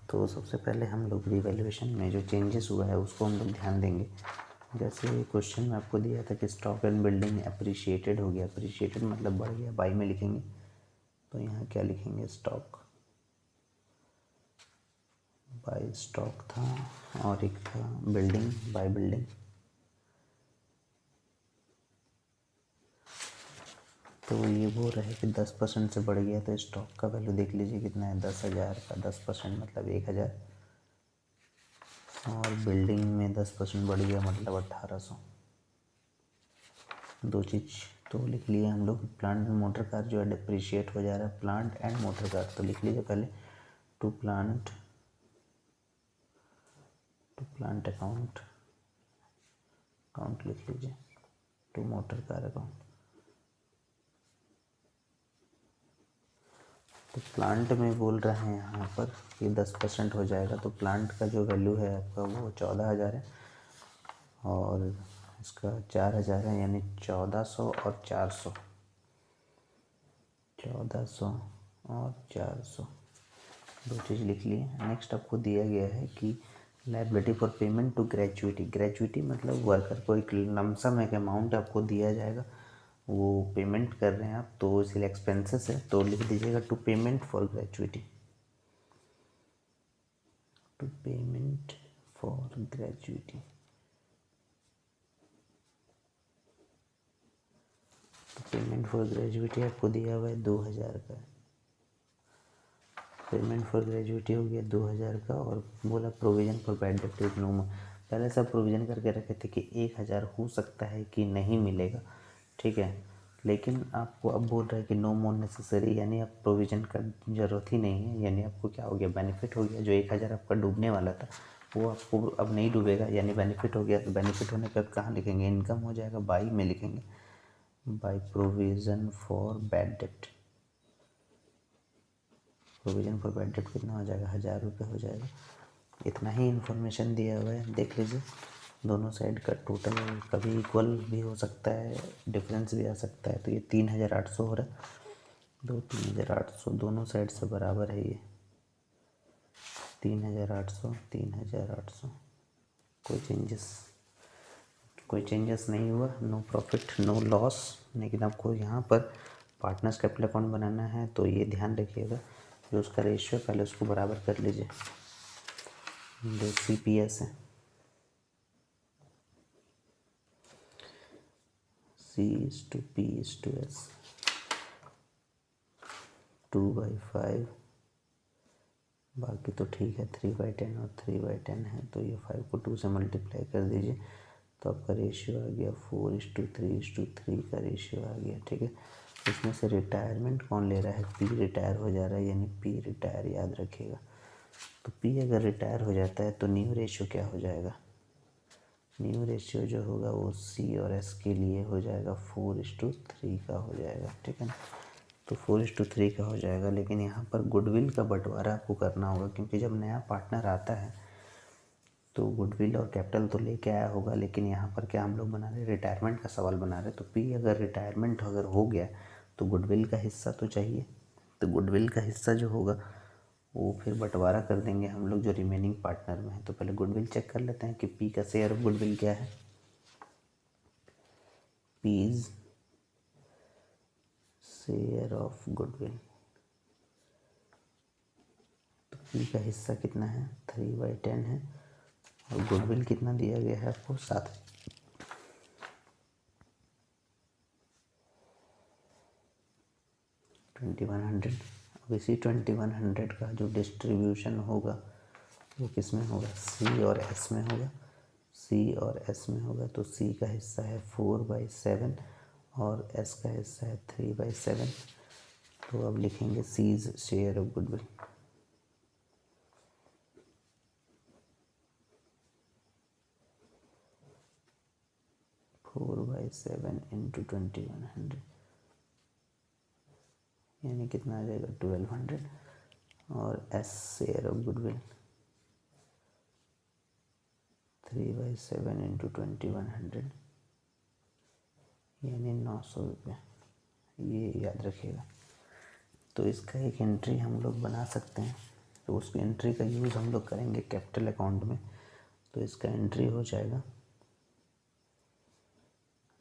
तो सबसे पहले हम लोग रिवैल्यूएशन में जो चेंजेस हुआ है उसको हम लोग ध्यान देंगे। जैसे क्वेश्चन में आपको दिया था कि स्टॉक एंड बिल्डिंग अप्रिशिएटेड हो गया, अप्रिशिएटेड मतलब बढ़ गया, बाई में लिखेंगे, तो यहाँ क्या लिखेंगे स्टॉक, बाई स्टॉक था और एक था बिल्डिंग बाई बिल्डिंग। तो ये वो रहे कि 10% से बढ़ गया, तो स्टॉक का वैल्यू देख लीजिए कितना है 10,000 का, 10% मतलब 1,000, और बिल्डिंग में 10% बढ़ गया मतलब 1,800, दो चीज़ तो लिख लिए हम लोग। प्लांट एंड मोटर कार जो है डिप्रिशिएट हो जा रहा है, प्लांट एंड मोटर कार तो लिख लीजिए पहले टू प्लांट अकाउंट लिख लीजिए, टू मोटर कार अकाउंट। तो प्लांट में बोल रहे हैं यहाँ पर कि 10% हो जाएगा, तो प्लांट का जो वैल्यू है आपका वो 14,000 है और इसका 4,000 है, यानी 1,400 और 400, 1,400 और 400 दो चीज़ लिख लिए। नेक्स्ट आपको दिया गया है कि liability for payment to gratuity, gratuity मतलब वर्कर को एक लमसम एक अमाउंट आपको दिया जाएगा, वो पेमेंट कर रहे हैं आप, तो इसलिए एक्सपेंसेस है, तो लिख दीजिएगा to payment for gratuity, to payment for gratuity. तो पेमेंट फॉर ग्रेजुएटी आपको दिया हुआ है 2,000 का, पेमेंट फॉर ग्रेजुएटी हो गया 2,000 का, और बोला provision for bad debt is no more, पहले सब प्रोविज़न करके रखे थे कि 1,000 हो सकता है कि नहीं मिलेगा, ठीक है, लेकिन आपको अब बोल रहा है कि नो मोर नेसेसरी, यानी अब प्रोविज़न का ज़रूरत ही नहीं है, यानी आपको क्या हो गया बेनिफिट हो गया, जो 1,000 आपका डूबने वाला था वो आपको अब नहीं डूबेगा, यानी बेनिफिट हो गया। तो बेनिफिट होने पर कहाँ लिखेंगे, इनकम हो जाएगा, बाई में लिखेंगे, by provision for bad date, provision for bad date कितना हो जाएगा 1,000 रुपये हो जाएगा। इतना ही इन्फॉर्मेशन दिया हुआ है, देख लीजिए दोनों साइड का टोटल कभी इक्वल भी हो सकता है, डिफरेंस भी आ सकता है, तो ये 3,800 हो रहा है, 3,800 दोनों साइड से बराबर है, ये 3,800 3,800, कोई चेंजेस नहीं हुआ, नो प्रॉफिट नो लॉस, लेकिन आपको यहाँ पर पार्टनर्स कैपिटल अकाउंट बनाना है तो ये ध्यान रखिएगा, जो उसका रेशियो पहले उसको बराबर कर लीजिए। जो CPS है, C/P/S 2/5, बाकी तो ठीक है, 3/10 और 3/10 है, तो ये 5 को 2 से मल्टीप्लाई कर दीजिए तो आपका रेशियो आ गया 4:3:3 का रेशियो आ गया। ठीक है, इसमें से रिटायरमेंट कौन ले रहा है? P रिटायर हो जा रहा है, यानी P रिटायर याद रखिएगा। तो P अगर रिटायर हो जाता है तो न्यू रेशियो क्या हो जाएगा? न्यू रेशियो जो होगा वो C और S के लिए हो जाएगा 4:3 का हो जाएगा। ठीक है ना, तो 4:3 का हो जाएगा। लेकिन यहाँ पर गुडविल का बंटवारा आपको करना होगा, क्योंकि जब नया पार्टनर आता है तो गुडविल और कैपिटल तो लेके आया होगा, लेकिन यहाँ पर क्या हम लोग बना रहे, रिटायरमेंट का सवाल बना रहे। तो P अगर रिटायरमेंट अगर हो गया तो गुडविल का हिस्सा तो चाहिए, तो गुडविल का हिस्सा जो होगा वो फिर बंटवारा कर देंगे हम लोग जो रिमेनिंग पार्टनर में है। तो पहले गुडविल चेक कर लेते हैं कि P का शेयर ऑफ गुडविल क्या है। P's शेयर ऑफ गुडविल, तो P का हिस्सा कितना है? 3/10 है, और गुडविल कितना दिया गया है आपको? 7। अब इसी 2100 का जो डिस्ट्रीब्यूशन होगा वो किस में होगा? C और S में होगा। C और S में होगा, तो C का हिस्सा है 4/7 और S का हिस्सा है 3/7। तो अब लिखेंगे C's share of goodwill. Four by 7 into 2100, यानी कितना आ जाएगा? 1200। और S share of goodwill 3/7 into 2100, यानी 900 रुपये। ये याद रखिएगा। तो इसका एक एंट्री हम लोग बना सकते हैं, तो उस एंट्री का यूज़ हम लोग करेंगे कैपिटल अकाउंट में। तो इसका एंट्री हो जाएगा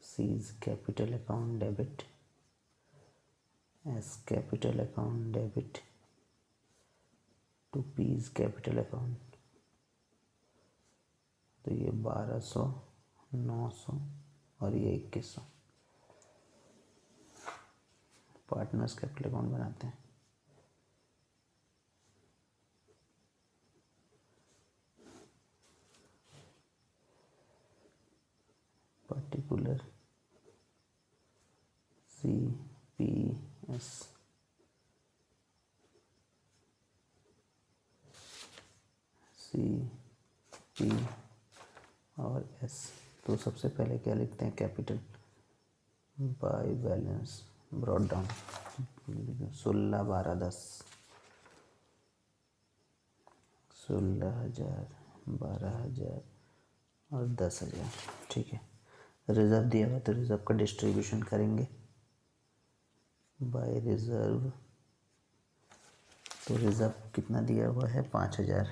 C's capital account debit, S capital account debit to P's capital account. तो ये 1200, 900 और ये 2100। पार्टनर्स कैपिटल अकाउंट बनाते हैं। पर्टिकुलर CPS CP और S। तो सबसे पहले क्या लिखते हैं? Capital by balance brought down 16, 12, 10, 16,000, 12,000 और 10,000। ठीक है, रिज़र्व दिया हुआ तो रिज़र्व का डिस्ट्रीब्यूशन करेंगे बाय रिज़र्व। तो रिज़र्व कितना दिया हुआ है? 5,000।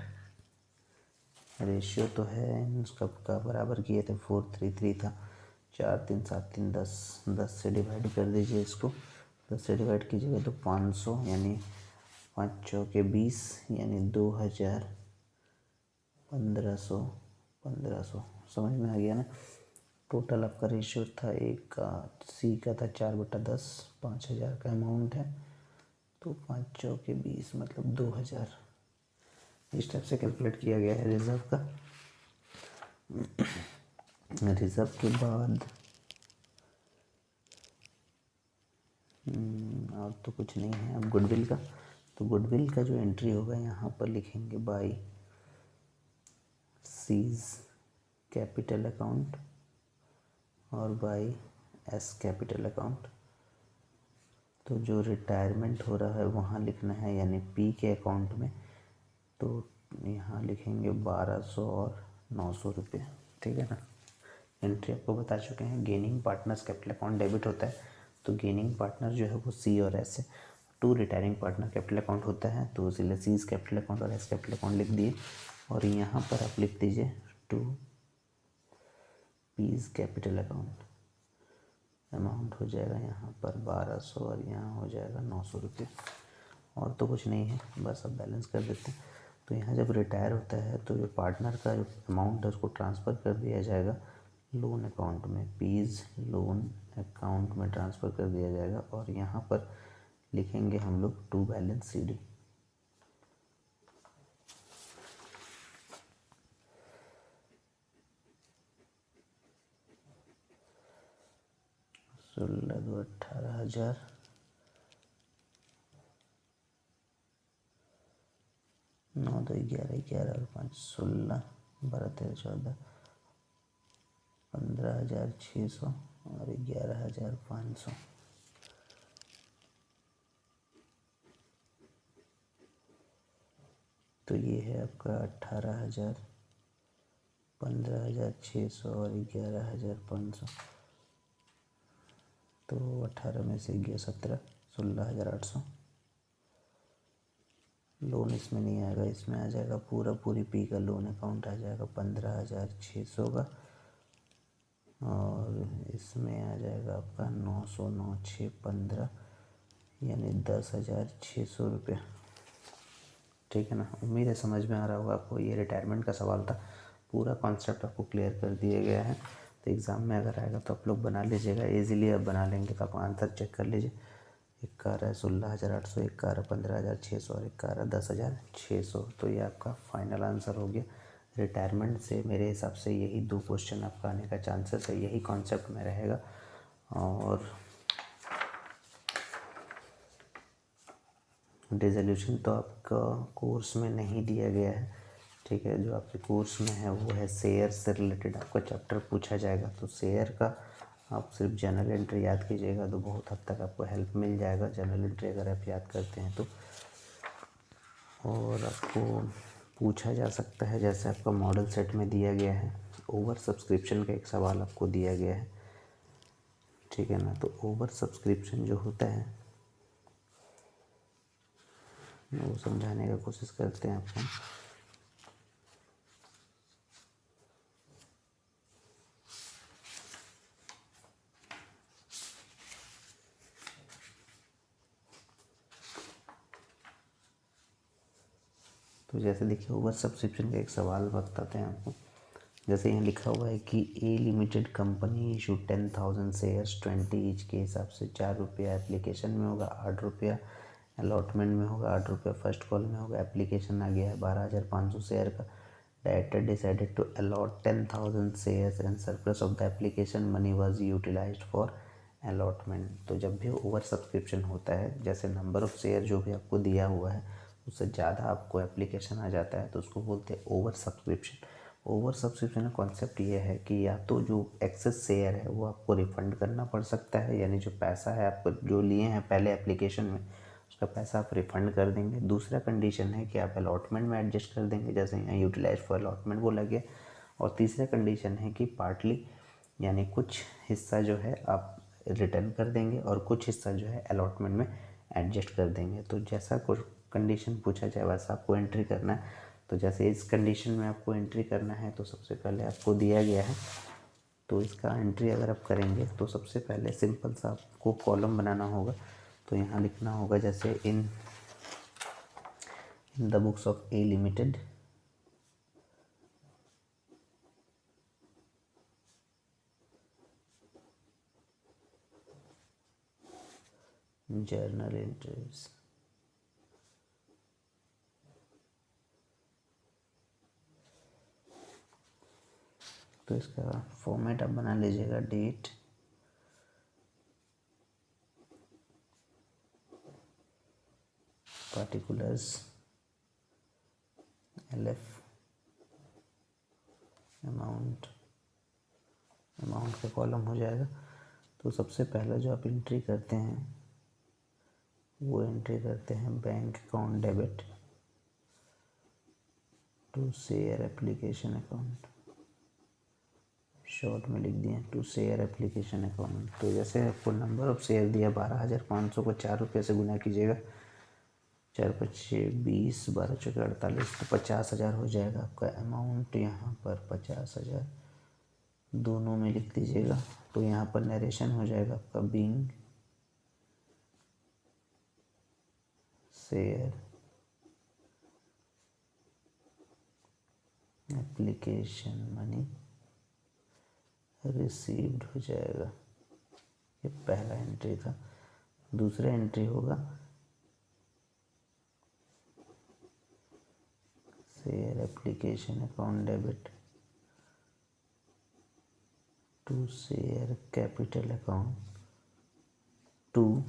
रेशियो तो है उसका का बराबर किए थे 4:3:3 था। 4, 3, 7, 3, 10, 10 से डिवाइड कर दीजिए इसको। 10 से डिवाइड कीजिएगा तो 500, यानी 5 चौके 20, यानी 2,000, 1500, 1500। समझ में आ गया ना? टोटल आपका रेशियो था एक का, C का था 4/10, 5,000 का अमाउंट है। तो 5 चौके 20 मतलब 2,000। इस टाइप से कैलकुलेट किया गया है रिज़र्व का। रिज़र्व के बाद और तो कुछ नहीं है। अब गुडविल का, तो गुडविल का जो एंट्री होगा यहाँ पर लिखेंगे बाय C's कैपिटल अकाउंट और बाय S कैपिटल अकाउंट। तो जो रिटायरमेंट हो रहा है वहाँ लिखना है, यानी P के अकाउंट में। तो यहाँ लिखेंगे 1200 और 900 रुपये। ठीक है ना? एंट्री आपको बता चुके हैं। Gaining partners capital account debit होता है, तो गेनिंग पार्टनर जो है वो C और S है। 2 रिटायरिंग पार्टनर कैपिटल अकाउंट होता है, तो इसलिए C's कैपिटल अकाउंट और S कैपिटल अकाउंट लिख दिए। और यहाँ पर आप लिख दीजिए 2 P's कैपिटल अकाउंट। अमाउंट हो जाएगा यहाँ पर 1200 और यहाँ हो जाएगा 900 रुपये। और तो कुछ नहीं है, बस अब बैलेंस कर देते हैं। तो यहाँ जब रिटायर होता है तो जो पार्टनर का जो अमाउंट है उसको ट्रांसफ़र कर दिया जाएगा लोन अकाउंट में, पीज लोन अकाउंट में ट्रांसफ़र कर दिया जाएगा। और यहाँ पर लिखेंगे हम लोग टू बैलेंस CD। सोलह दो 18,000, 9 दो 11, 11 और 5 16, 12 13 14, 15,600 और 11,500। तो ये है आपका 18,000, 15,600 और 11,500। तो 18 में से गया 17, 16,800। लोन इसमें नहीं आएगा, इसमें आ जाएगा पूरी पी का लोन अकाउंट आ जाएगा 15,600 का। और इसमें आ जाएगा आपका 900, 9 6 15, यानी 10,600 रुपये। ठीक है ना। उम्मीद है समझ में आ रहा होगा आपको। ये रिटायरमेंट का सवाल था, पूरा कॉन्सेप्ट आपको क्लियर कर दिया गया है। तो एग्ज़ाम में अगर आएगा तो आप लोग बना लीजिएगा, ईज़िली आप बना लेंगे। तो आप आंसर चेक कर लीजिए। एक का आ रहा है 16,800, एक का आ रहा है 15,600 और एक का आ रहा है 10,600। तो ये आपका फाइनल आंसर हो गया। रिटायरमेंट से मेरे हिसाब से यही 2 क्वेश्चन आपका आने का चांसेस है, यही कॉन्सेप्ट में रहेगा। और डिसोल्यूशन तो आपका कोर्स में नहीं दिया गया है, ठीक है। जो आपके कोर्स में है वो है शेयर से रिलेटेड आपका चैप्टर पूछा जाएगा। तो शेयर का आप सिर्फ जनरल एंट्री याद कीजिएगा तो बहुत हद तक आपको हेल्प मिल जाएगा, जनरल एंट्री अगर आप याद करते हैं तो। और आपको पूछा जा सकता है, जैसे आपका मॉडल सेट में दिया गया है, ओवर सब्सक्रिप्शन का एक सवाल आपको दिया गया है, ठीक है ना। तो ओवर सब्सक्रिप्शन जो होता है वो समझाने का कोशिश करते हैं आपको। तो जैसे देखिए ओवर सब्सक्रिप्शन का एक सवाल बताते हैं आपको। जैसे यहाँ लिखा हुआ है कि A limited company issue 10,000 shares 20 each के हिसाब से 4 रुपया एप्लीकेशन में होगा, 8 रुपया अलॉटमेंट में होगा, 8 रुपया फर्स्ट कॉल में होगा। एप्लीकेशन आ गया है 12,500 शेयर का। Director decided to allot 10,000 shares and surplus of the application money was utilised for allotment. तो जब भी ओवर सब्सक्रिप्शन होता है, जैसे नंबर ऑफ शेयर जो भी आपको दिया हुआ है उससे ज़्यादा आपको एप्लीकेशन आ जाता है तो उसको बोलते हैं ओवर सब्सक्रिप्शन। ओवर सब्सक्रिप्शन का कॉन्सेप्ट ये है कि या तो जो एक्सेस शेयर है वो आपको रिफ़ंड करना पड़ सकता है, यानी जो पैसा है आप जो लिए हैं पहले एप्लीकेशन में उसका पैसा आप रिफ़ंड कर देंगे। दूसरा कंडीशन है कि आप अलॉटमेंट में एडजस्ट कर देंगे, जैसे यहाँ यूटिलाइज फॉर अलॉटमेंट बोला गया। और तीसरा कंडीशन है कि पार्टली, यानी कुछ हिस्सा जो है आप रिटर्न कर देंगे और कुछ हिस्सा जो है अलॉटमेंट में एडजस्ट कर देंगे। तो जैसा कुछ कंडीशन पूछा जाए वैसा आपको एंट्री करना है। तो जैसे इस कंडीशन में आपको एंट्री करना है तो सबसे पहले आपको दिया गया है, तो इसका एंट्री अगर आप करेंगे तो सबसे पहले सिंपल सा आपको कॉलम बनाना होगा। तो यहाँ लिखना होगा जैसे इन the books of A limited journal entries. तो इसका फॉर्मेट आप बना लीजिएगा, डेट, पार्टिकुलर्स, LF, अमाउंट का कॉलम हो जाएगा। तो सबसे पहला जो आप एंट्री करते हैं वो एंट्री करते हैं bank account debit to share application account, short में लिख दिए टू शेयर एप्लीकेशन अकाउंट। तो जैसे आपको नंबर ऑफ शेयर दिया 12,500 को 4 रुपये से गुना कीजिएगा, 4 5 20, 12 चौके 48, तो 50,000 हो जाएगा आपका अमाउंट यहाँ पर 50,000। दोनों में लिख दीजिएगा। तो यहाँ पर नरेशन हो जाएगा आपका being share application money received हो जाएगा। ये पहला एंट्री था। दूसरा एंट्री होगा share application account debit to share capital account to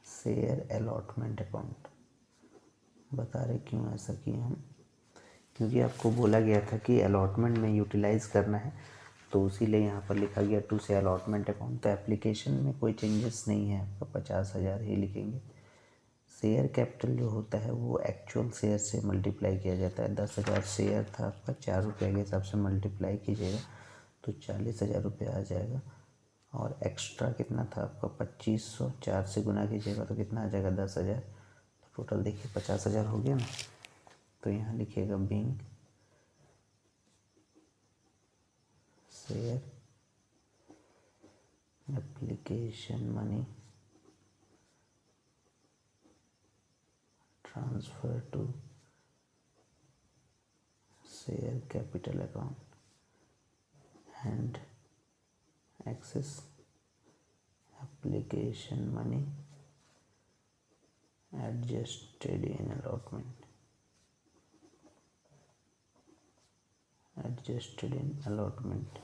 share allotment account. बता रहे क्यों ऐसा किए हम, क्योंकि आपको बोला गया था कि अलॉटमेंट में यूटिलाइज़ करना है, तो इसीलिए यहाँ पर लिखा गया टू से अलॉटमेंट अकाउंट। तो एप्लीकेशन में कोई चेंजेस नहीं है, आपका 50,000 ही लिखेंगे। शेयर कैपिटल जो होता है वो एक्चुअल शेयर से मल्टीप्लाई किया जाता है। 10,000 शेयर था आपका, 4 रुपये के हिसाब से मल्टीप्लाई कीजिएगा तो 40,000 रुपये आ जाएगा। और एक्स्ट्रा कितना था आपका 2500, 4 से गुना कीजिएगा तो कितना आ जाएगा 10,000। तो टोटल देखिए 50,000 हो गया ना। तो यहाँ लिखिएगा being share application money transfer to share capital account and excess application money adjusted in allotment, adjusted in allotment.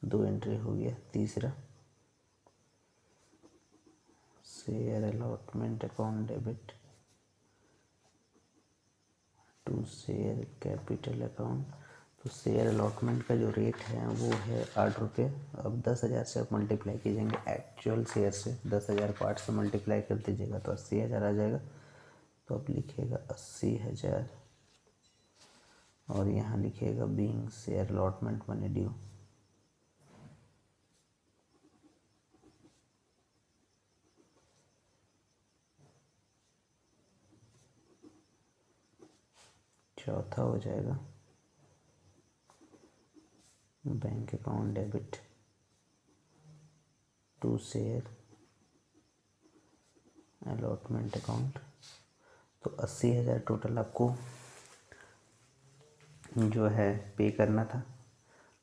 2 entry हो गया। तीसरा share allotment account debit to share capital account. तो शेयर अलॉटमेंट का जो रेट है वो है 8 रुपये। अब 10,000 से आप मल्टीप्लाई कीजिएंगे एक्चुअल शेयर से, 10,000 को 8 से मल्टीप्लाई कर दीजिएगा तो 80,000 आ जाएगा। तो अब लिखिएगा 80,000 और यहाँ लिखिएगा being share allotment money due. चौथा हो जाएगा bank account debit to share allotment account. तो 80,000 टोटल आपको जो है पे करना था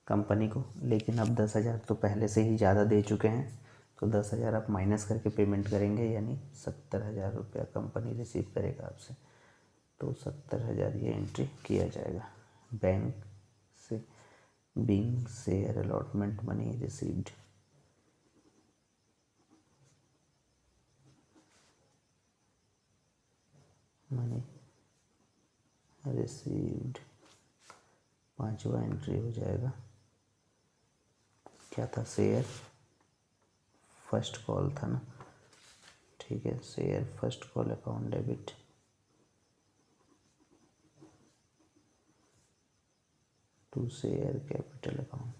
कंपनी को, लेकिन अब 10,000 तो पहले से ही ज़्यादा दे चुके हैं, तो 10,000 आप माइनस करके पेमेंट करेंगे, यानी 70,000 रुपया कंपनी रिसीव करेगा आपसे। तो 70,000 ये एंट्री किया जाएगा बैंक से being share allotment money received. Money received 5वां एंट्री हो जाएगा। क्या था, शेयर फर्स्ट कॉल था ना, ठीक है। Share first call account debit to share capital account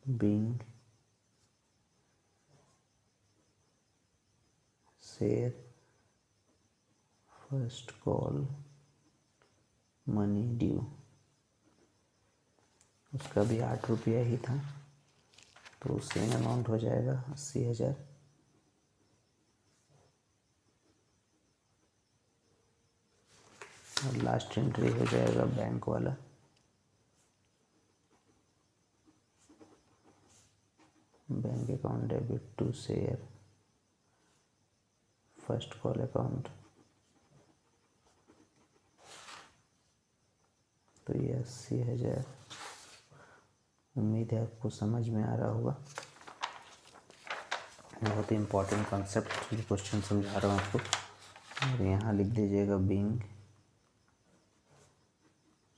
being share first call money due. उसका भी 8 रुपया ही था, तो सेम अमाउंट हो जाएगा 80,000। और लास्ट एंट्री हो जाएगा बैंक वाला bank account debit to share first call account. तो ये 80,000। उम्मीद है आपको समझ में आ रहा होगा। बहुत ही इम्पोर्टेंट कॉन्सेप्ट ये क्वेश्चन समझा रहा हूँ आपको। और यहाँ लिख दीजिएगा being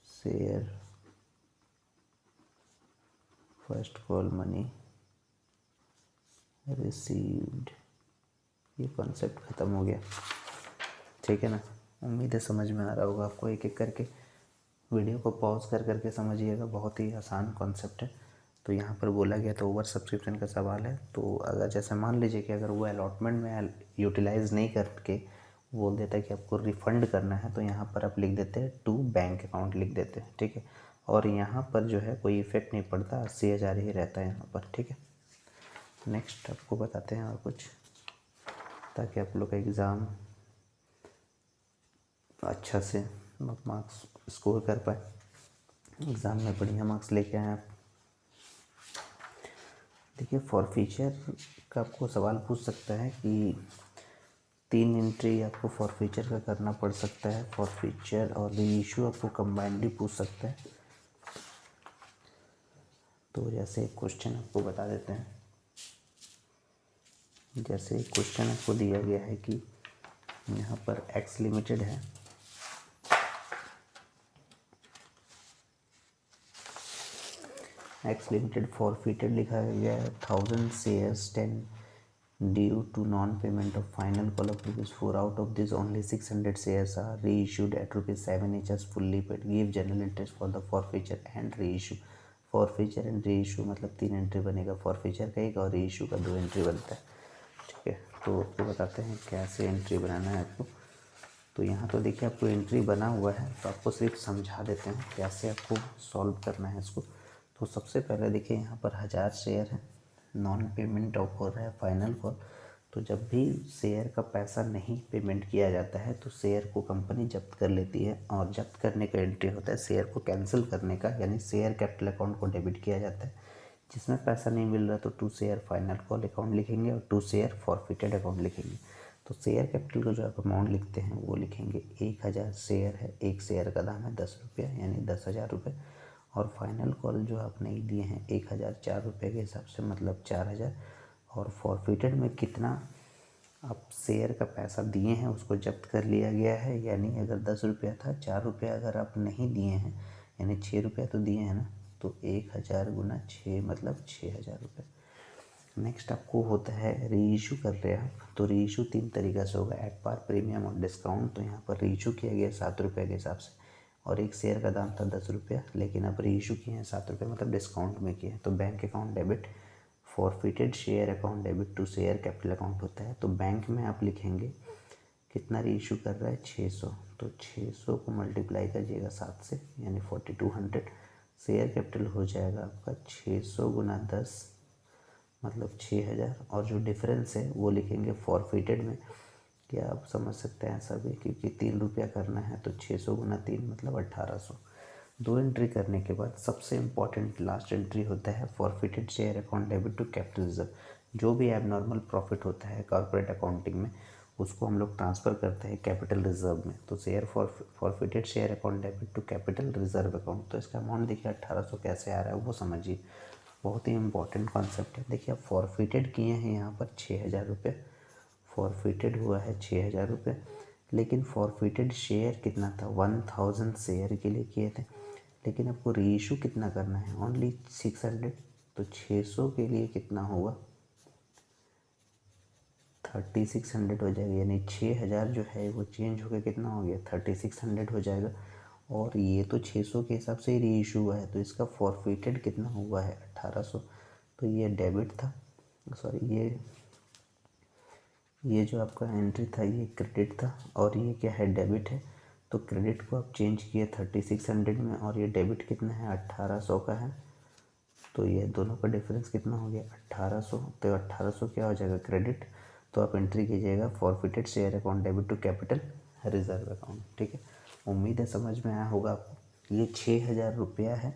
share first call money received. ये कॉन्सेप्ट ख़त्म हो गया, ठीक है ना। उम्मीद है समझ में आ रहा होगा आपको। एक एक करके वीडियो को पॉज कर करके समझिएगा, बहुत ही आसान कॉन्सेप्ट है। तो यहाँ पर बोला गया तो ओवर सब्सक्रिप्शन का सवाल है। तो अगर जैसे मान लीजिए कि अगर वो अलॉटमेंट में यूटिलाइज़ नहीं करके बोल देता है कि आपको रिफ़ंड करना है, तो यहाँ पर आप लिख देते हैं टू बैंक अकाउंट लिख देते हैं, ठीक है। और यहाँ पर जो है कोई इफेक्ट नहीं पड़ता, 80,000 ही रहता है यहाँ पर, ठीक है। नेक्स्ट आपको बताते हैं और कुछ, ताकि आप लोग का एग्ज़ाम अच्छा से मार्क्स स्कोर कर पाए, एग्ज़ाम में बढ़िया मार्क्स लेके आए आप। देखिए फॉरफीचर का आपको सवाल पूछ सकता है कि 3 एंट्री आपको फॉरफीचर का करना पड़ सकता है, फॉरफीचर और रीइशू आपको कंबाइंडली पूछ सकता है। तो जैसे एक क्वेश्चन आपको बता देते हैं, जैसे एक क्वेश्चन आपको दिया गया है कि यहाँ पर एक्स लिमिटेड है, एक्स लिमिटेड फॉरफिटेड लिखा गया है 1000 shares 10 due to non payment of final call of ₹4 out of this only 600 shares are reissued at ₹7 each as fully paid, give general interest for the forfeiture and reissue. Forfeiture and reissue मतलब 3 entry बनेगा, forfeiture का 1 और reissue का 2 entry बनता है, ठीक है। तो आपको बताते हैं कैसे एंट्री बनाना है आपको। तो यहाँ तो देखिए आपको एंट्री बना हुआ है, तो आपको सिर्फ समझा देते हैं कैसे आपको सॉल्व करना है इसको। तो सबसे पहले देखिए यहाँ पर 1000 शेयर है, नॉन पेमेंट ऑफ हो रहा है फाइनल कॉल। तो जब भी शेयर का पैसा नहीं पेमेंट किया जाता है तो शेयर को कंपनी जब्त कर लेती है, और जब्त करने का एंट्री होता है शेयर को कैंसिल करने का, यानी शेयर कैपिटल अकाउंट को डेबिट किया जाता है। जिसमें पैसा नहीं मिल रहा तो 2 शेयर फाइनल कॉल अकाउंट लिखेंगे और 2 शेयर फॉरफिटेड अकाउंट लिखेंगे। तो शेयर कैपिटल का जो आप अमाउंट लिखते हैं वो लिखेंगे 1000 शेयर है, 1 शेयर का दाम है 10 रुपया, यानी 10,000 रुपये। और फाइनल कॉल जो आपने दिए हैं 1000 4 रुपये के हिसाब से मतलब 4000। और फॉरफिटेड में कितना आप शेयर का पैसा दिए हैं उसको जब्त कर लिया गया है, यानी अगर 10 रुपया था, 4 रुपया अगर आप नहीं दिए हैं, यानी 6 रुपया तो दिए हैं ना, तो 1000 गुना 6 मतलब 6000 रुपये। नेक्स्ट आपको होता है रीइशू कर रहे हैं आप, तो रीइशू 3 तरीक़ा से होगा, एट पार, प्रीमियम और डिस्काउंट। तो यहाँ पर रीइशू किया गया 7 रुपये के हिसाब से, और 1 शेयर का दाम था 10 रुपया, लेकिन अब रीइशू किए हैं 7 रुपये मतलब डिस्काउंट में किए हैं। तो bank account debit, forfeited share account debit to share capital account होता है। तो बैंक में आप लिखेंगे कितना रीइशू कर रहा है 600, तो 600 को मल्टीप्लाई करिएगा 7 से, यानी 4200। शेयर कैपिटल हो जाएगा आपका 600 गुना 10 मतलब 6000, और जो डिफरेंस है वो लिखेंगे फॉरफिटेड में। क्या आप समझ सकते हैं ऐसा भी, क्योंकि 3 रुपया करना है तो 600 गुना 3 मतलब 1800। 2 एंट्री करने के बाद सबसे इम्पॉर्टेंट लास्ट एंट्री होता है forfeited share account debit to capital reserve. जो भी एबनॉर्मल प्रॉफिट होता है कॉर्पोरेट अकाउंटिंग में उसको हम लोग ट्रांसफ़र करते हैं कैपिटल रिजर्व में। तो share forfeited share account debit to capital reserve account, तो इसका अमाउंट देखिए 1800 कैसे आ रहा है वो समझिए, बहुत ही इंपॉर्टेंट कॉन्सेप्ट है। देखिए आप फॉरफिटेड किए हैं यहाँ पर 6000 रुपये, फॉरफिटेड हुआ है 6000 रुपये, लेकिन फॉरफिटेड शेयर कितना था 1000 शेयर के लिए किए थे, लेकिन आपको रीइशू कितना करना है ओनली 600। तो 600 के लिए कितना होगा 3600 हो जाएगा, यानी 6000 जो है वो चेंज होकर कितना हो गया 3600 हो जाएगा। और ये तो 600 के हिसाब से ही रीइशू हुआ है, तो इसका फॉरफिटेड कितना हुआ है 1800। तो ये डेबिट था, सॉरी ये जो आपका एंट्री था ये क्रेडिट था, और ये क्या है डेबिट है। तो क्रेडिट को आप चेंज किए 3600 में, और ये डेबिट कितना है 1800 का है। तो ये दोनों का डिफरेंस कितना हो गया 1800, तो 1800 क्या हो जाएगा क्रेडिट। तो आप एंट्री कीजिएगा forfeited share account debit to capital reserve account, ठीक है। उम्मीद है समझ में आया होगा आपको। ये 6000 रुपया है,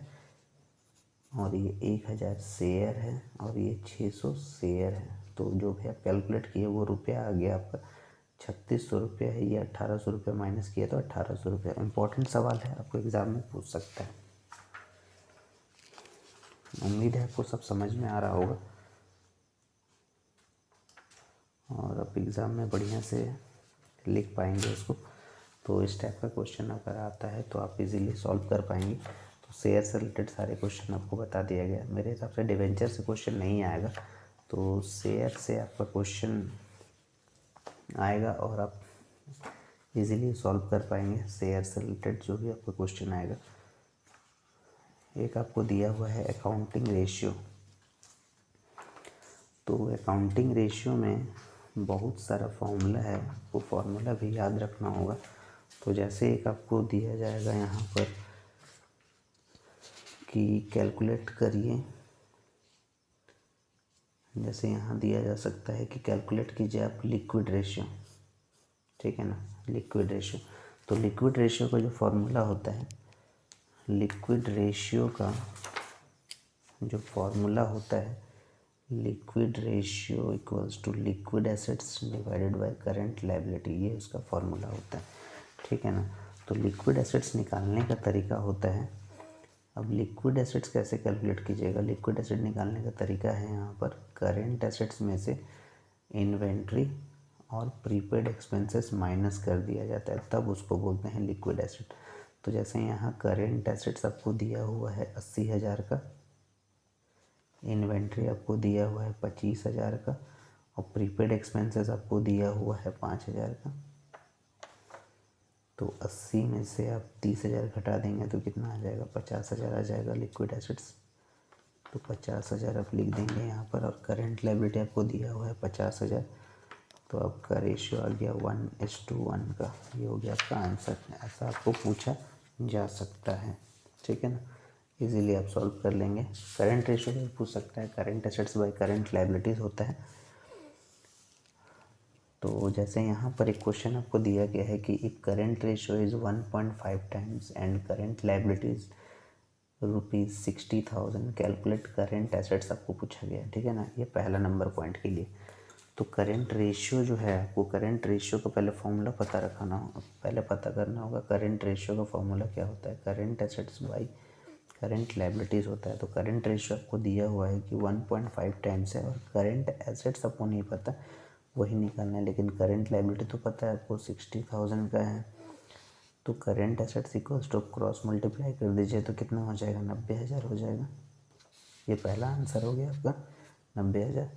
और ये 1000 शेयर है, और ये 600 शेयर है। तो जो भी आप कैलकुलेट किए वो रुपया आ गया आपका 3600 रुपया है। ये 1800 रुपये माइनस किया तो 1800 रुपया। इम्पोर्टेंट सवाल है, आपको एग्ज़ाम में पूछ सकता है। उम्मीद है आपको सब समझ में आ रहा होगा, और आप एग्ज़ाम में बढ़िया से लिख पाएंगे इसको। तो इस टाइप का क्वेश्चन अगर आता है तो आप इजीली सॉल्व कर पाएंगे। तो शेयर से रिलेटेड सारे क्वेश्चन आपको बता दिया गया। मेरे हिसाब से डिवेंचर से क्वेश्चन नहीं आएगा, तो शेयर से आपका क्वेश्चन आएगा और आप इजीली सॉल्व कर पाएंगे शेयर से रिलेटेड जो भी आपका क्वेश्चन आएगा। एक आपको दिया हुआ है अकाउंटिंग रेशियो। तो अकाउंटिंग रेशियो में बहुत सारा फॉर्मूला है, वो फॉर्मूला भी याद रखना होगा। तो जैसे एक आपको दिया जाएगा यहाँ पर कि कैलकुलेट करिए, जैसे यहाँ दिया जा सकता है कि कैलकुलेट कीजिए आप लिक्विड रेशियो, ठीक है ना, लिक्विड रेशियो। तो लिक्विड रेशियो का जो फॉर्मूला होता है, लिक्विड रेशियो का जो फॉर्मूला होता है, liquid ratio equals to liquid assets divided by current liability, ये उसका फॉर्मूला होता है, ठीक है ना। तो लिक्विड एसेट्स निकालने का तरीका होता है, अब लिक्विड एसेट्स कैसे कैलकुलेट कीजिएगा, लिक्विड एसेट निकालने का तरीका है यहाँ पर करंट एसेट्स में से इन्वेंट्री और प्रीपेड एक्सपेंसेस माइनस कर दिया जाता है, तब उसको बोलते हैं लिक्विड एसेट। तो जैसे यहाँ करंट एसेट्स आपको दिया हुआ है 80,000 का, इन्वेंट्री आपको दिया हुआ है 25,000 का, और प्रीपेड एक्सपेंसेस आपको दिया हुआ है 5,000 का। तो 80 में से आप 30,000 घटा देंगे तो कितना आ जाएगा, 50,000 आ जाएगा लिक्विड एसेट्स। तो 50,000 आप लिख देंगे यहाँ पर, और करंट लायबिलिटी आपको दिया हुआ है 50,000, तो आपका रेशियो आ गया 1:1 का, ये हो गया आपका आंसर। ऐसा आपको पूछा जा सकता है, ठीक है ना, इजीली आप सॉल्व कर लेंगे। करंट रेशियो भी पूछ सकता है, current assets by current liabilities होता है। तो जैसे यहाँ पर एक क्वेश्चन आपको दिया गया है कि if current ratio is 1.5 times and current liabilities ₹60,000, calculate current assets आपको पूछा गया है, ठीक है ना, ये पहला नंबर पॉइंट के लिए। तो करंट रेशियो जो है, आपको करंट रेशियो का पहले फॉर्मूला पता रखना हो, पहले पता करना होगा करंट रेशियो का फॉर्मूला क्या होता है, current assets by current liabilities होता है। तो करंट रेशियो आपको दिया हुआ है कि 1.5 टाइम्स है, और करंट एसेट्स आपको नहीं पता, वही निकालना है, लेकिन करंट लायबिलिटी तो पता है आपको 60,000 का है। तो current assets equals to cross multiply कर दीजिए तो कितना हो जाएगा, 90,000 हो जाएगा। ये पहला आंसर हो गया आपका 90,000।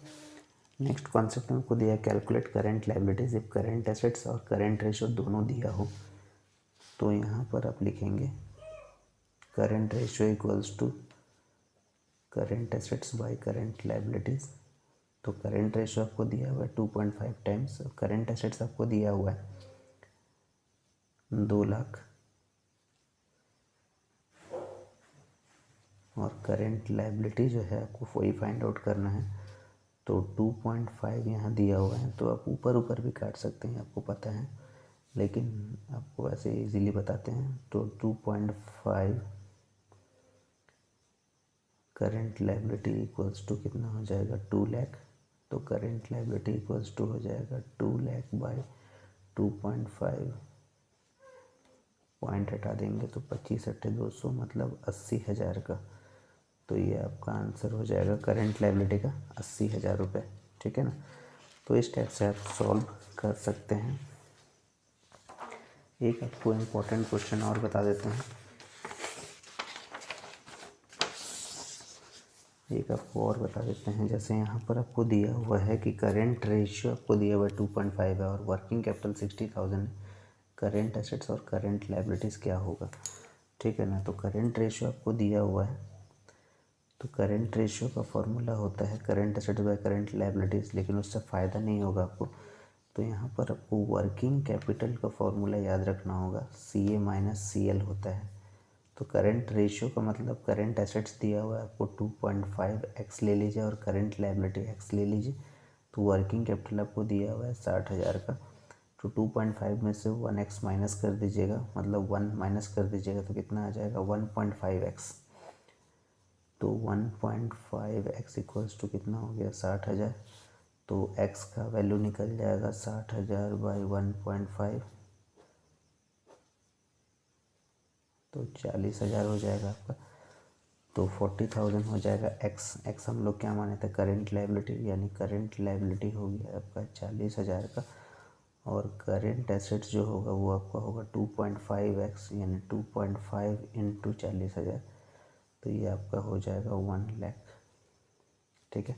नेक्स्ट कॉन्सेप्ट में आपको दिया calculate current liabilities if current assets और करंट रेशियो दोनों दिया हो। तो यहाँ पर आप लिखेंगे current ratio equals to current assets by current liabilities. तो करंट रेशियो आपको दिया हुआ है 2.5 टाइम्स, करंट एसेट्स आपको दिया हुआ है 2 लाख, और करंट लायबिलिटी जो है आपको वही फाइंड आउट करना है। तो 2.5 यहाँ दिया हुआ है, तो आप ऊपर ऊपर भी काट सकते हैं, आपको पता है, लेकिन आपको ऐसे इजीली बताते हैं। तो 2.5 करंट लायबिलिटी इक्वल्स टू कितना हो जाएगा, 2 लाख। तो करंट लायबिलिटी इक्वल्स टू हो जाएगा 2 लाख बाई 2.5, पॉइंट हटा देंगे तो 25/200 मतलब 80,000 का। तो ये आपका आंसर हो जाएगा करंट लायबिलिटी का 80,000 रुपये, ठीक है ना। तो इस टाइप से आप सॉल्व कर सकते हैं। एक आपको इम्पोर्टेंट क्वेश्चन और बता देते हैं, एक आपको और बता देते हैं। जैसे यहाँ पर आपको दिया हुआ है कि करंट रेशियो आपको दिया हुआ है 2.5 है और वर्किंग कैपिटल 60,000 है, करंट एसेट्स और करंट लायबिलिटीज़ क्या होगा, ठीक है ना। तो करंट रेशियो आपको दिया हुआ है, तो करंट रेशियो का फॉर्मूला होता है current assets by current liabilities, लेकिन उससे फ़ायदा नहीं होगा आपको। तो यहाँ पर आपको वर्किंग कैपिटल का फॉर्मूला याद रखना होगा, CA माइनस CL होता है। तो करंट रेशियो का मतलब करंट एसेट्स दिया हुआ है आपको 2.5x ले लीजिए और करंट लायबिलिटी x ले लीजिए। तो वर्किंग कैपिटल आपको दिया हुआ है 60,000 का, तो 2.5 में से 1x माइनस कर दीजिएगा, मतलब 1 माइनस कर दीजिएगा तो कितना आ जाएगा 1.5x। तो 1.5x इक्वल्स टू कितना हो गया 60,000। तो x का वैल्यू निकल जाएगा 60,000 बाई 1.5, तो 40,000 हो जाएगा आपका। तो 40,000 हो जाएगा। x हम लोग क्या माने थे, करंट लायबिलिटी, यानी करंट लायबिलिटी हो गया आपका 40,000 का, और करंट एसेट्स जो होगा वो आपका होगा 2.5x, यानी 2.5 इंटू 40,000, तो ये आपका हो जाएगा 1 लाख, ठीक है।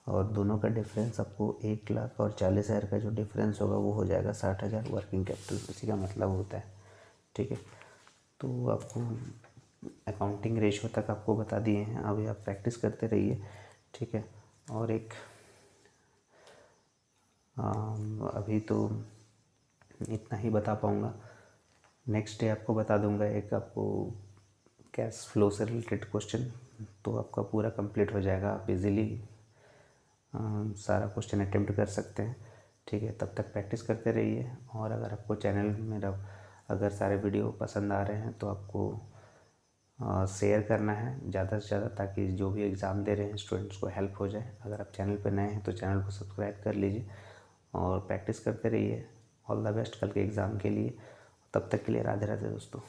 और दोनों का डिफरेंस आपको 1 लाख और 40,000 का जो डिफरेंस होगा वो हो जाएगा 60,000 वर्किंग कैपिटल, इसी का मतलब होता है, ठीक है। तो आपको अकाउंटिंग रेशियो तक आपको बता दिए हैं, अभी आप प्रैक्टिस करते रहिए, ठीक है। और एक अभी तो इतना ही बता पाऊँगा। नेक्स्ट डे आपको बता दूँगा एक आपको कैश फ्लो से रिलेटेड क्वेश्चन, तो आपका पूरा कंप्लीट हो जाएगा। आप इजीली सारा क्वेश्चन अटेम्प्ट कर सकते हैं। ठीक है, तब तक प्रैक्टिस करते रहिए। और अगर आपको चैनल मेरा अगर सारे वीडियो पसंद आ रहे हैं तो आपको शेयर करना है ज़्यादा से ज़्यादा, ताकि जो भी एग्ज़ाम दे रहे हैं स्टूडेंट्स को हेल्प हो जाए। अगर आप चैनल पर नए हैं तो चैनल को सब्सक्राइब कर लीजिए और प्रैक्टिस करते रहिए। ऑल द बेस्ट कल के एग्ज़ाम के लिए। तब तक के लिए राधे राधे दोस्तों।